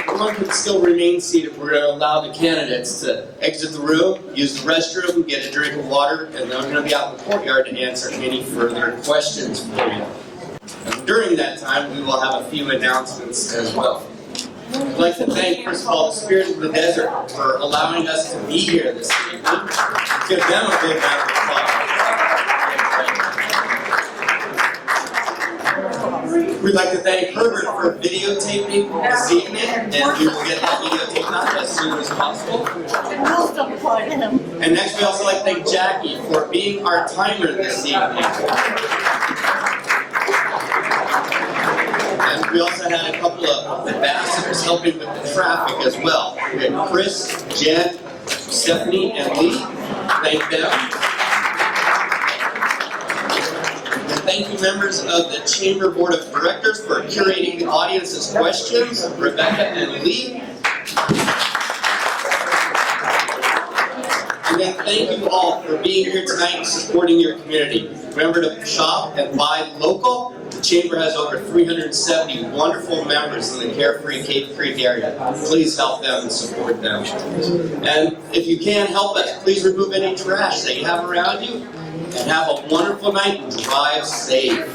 Everyone can still remain seated. We're going to allow the candidates to exit the room, use the restroom, get a drink of water, and then we're going to be out in the courtyard to answer any further questions for you. And during that time, we will have a few announcements as well. I'd like to thank, first of all, the Spirit of the Desert for allowing us to be here this evening. Give them a big round of applause. We'd like to thank Herbert for videotaping this evening, and we will get that videotape out as soon as possible. And next, we also like to thank Jackie for being our timer this evening. And we also had a couple of ambassadors helping with the traffic as well. We had Chris, Jen, Stephanie, and Lee. Thank them. And thank you, members of the Chamber Board of Directors, for curating the audience's questions, Rebecca and Lee. And then thank you all for being here tonight and supporting your community. Remember to shop and buy local. The Chamber has over 370 wonderful members in the Carefree Cape Creek area. Please help them and support them. And if you can help us, please remove any trash that you have around you. And have a wonderful night and drive safe.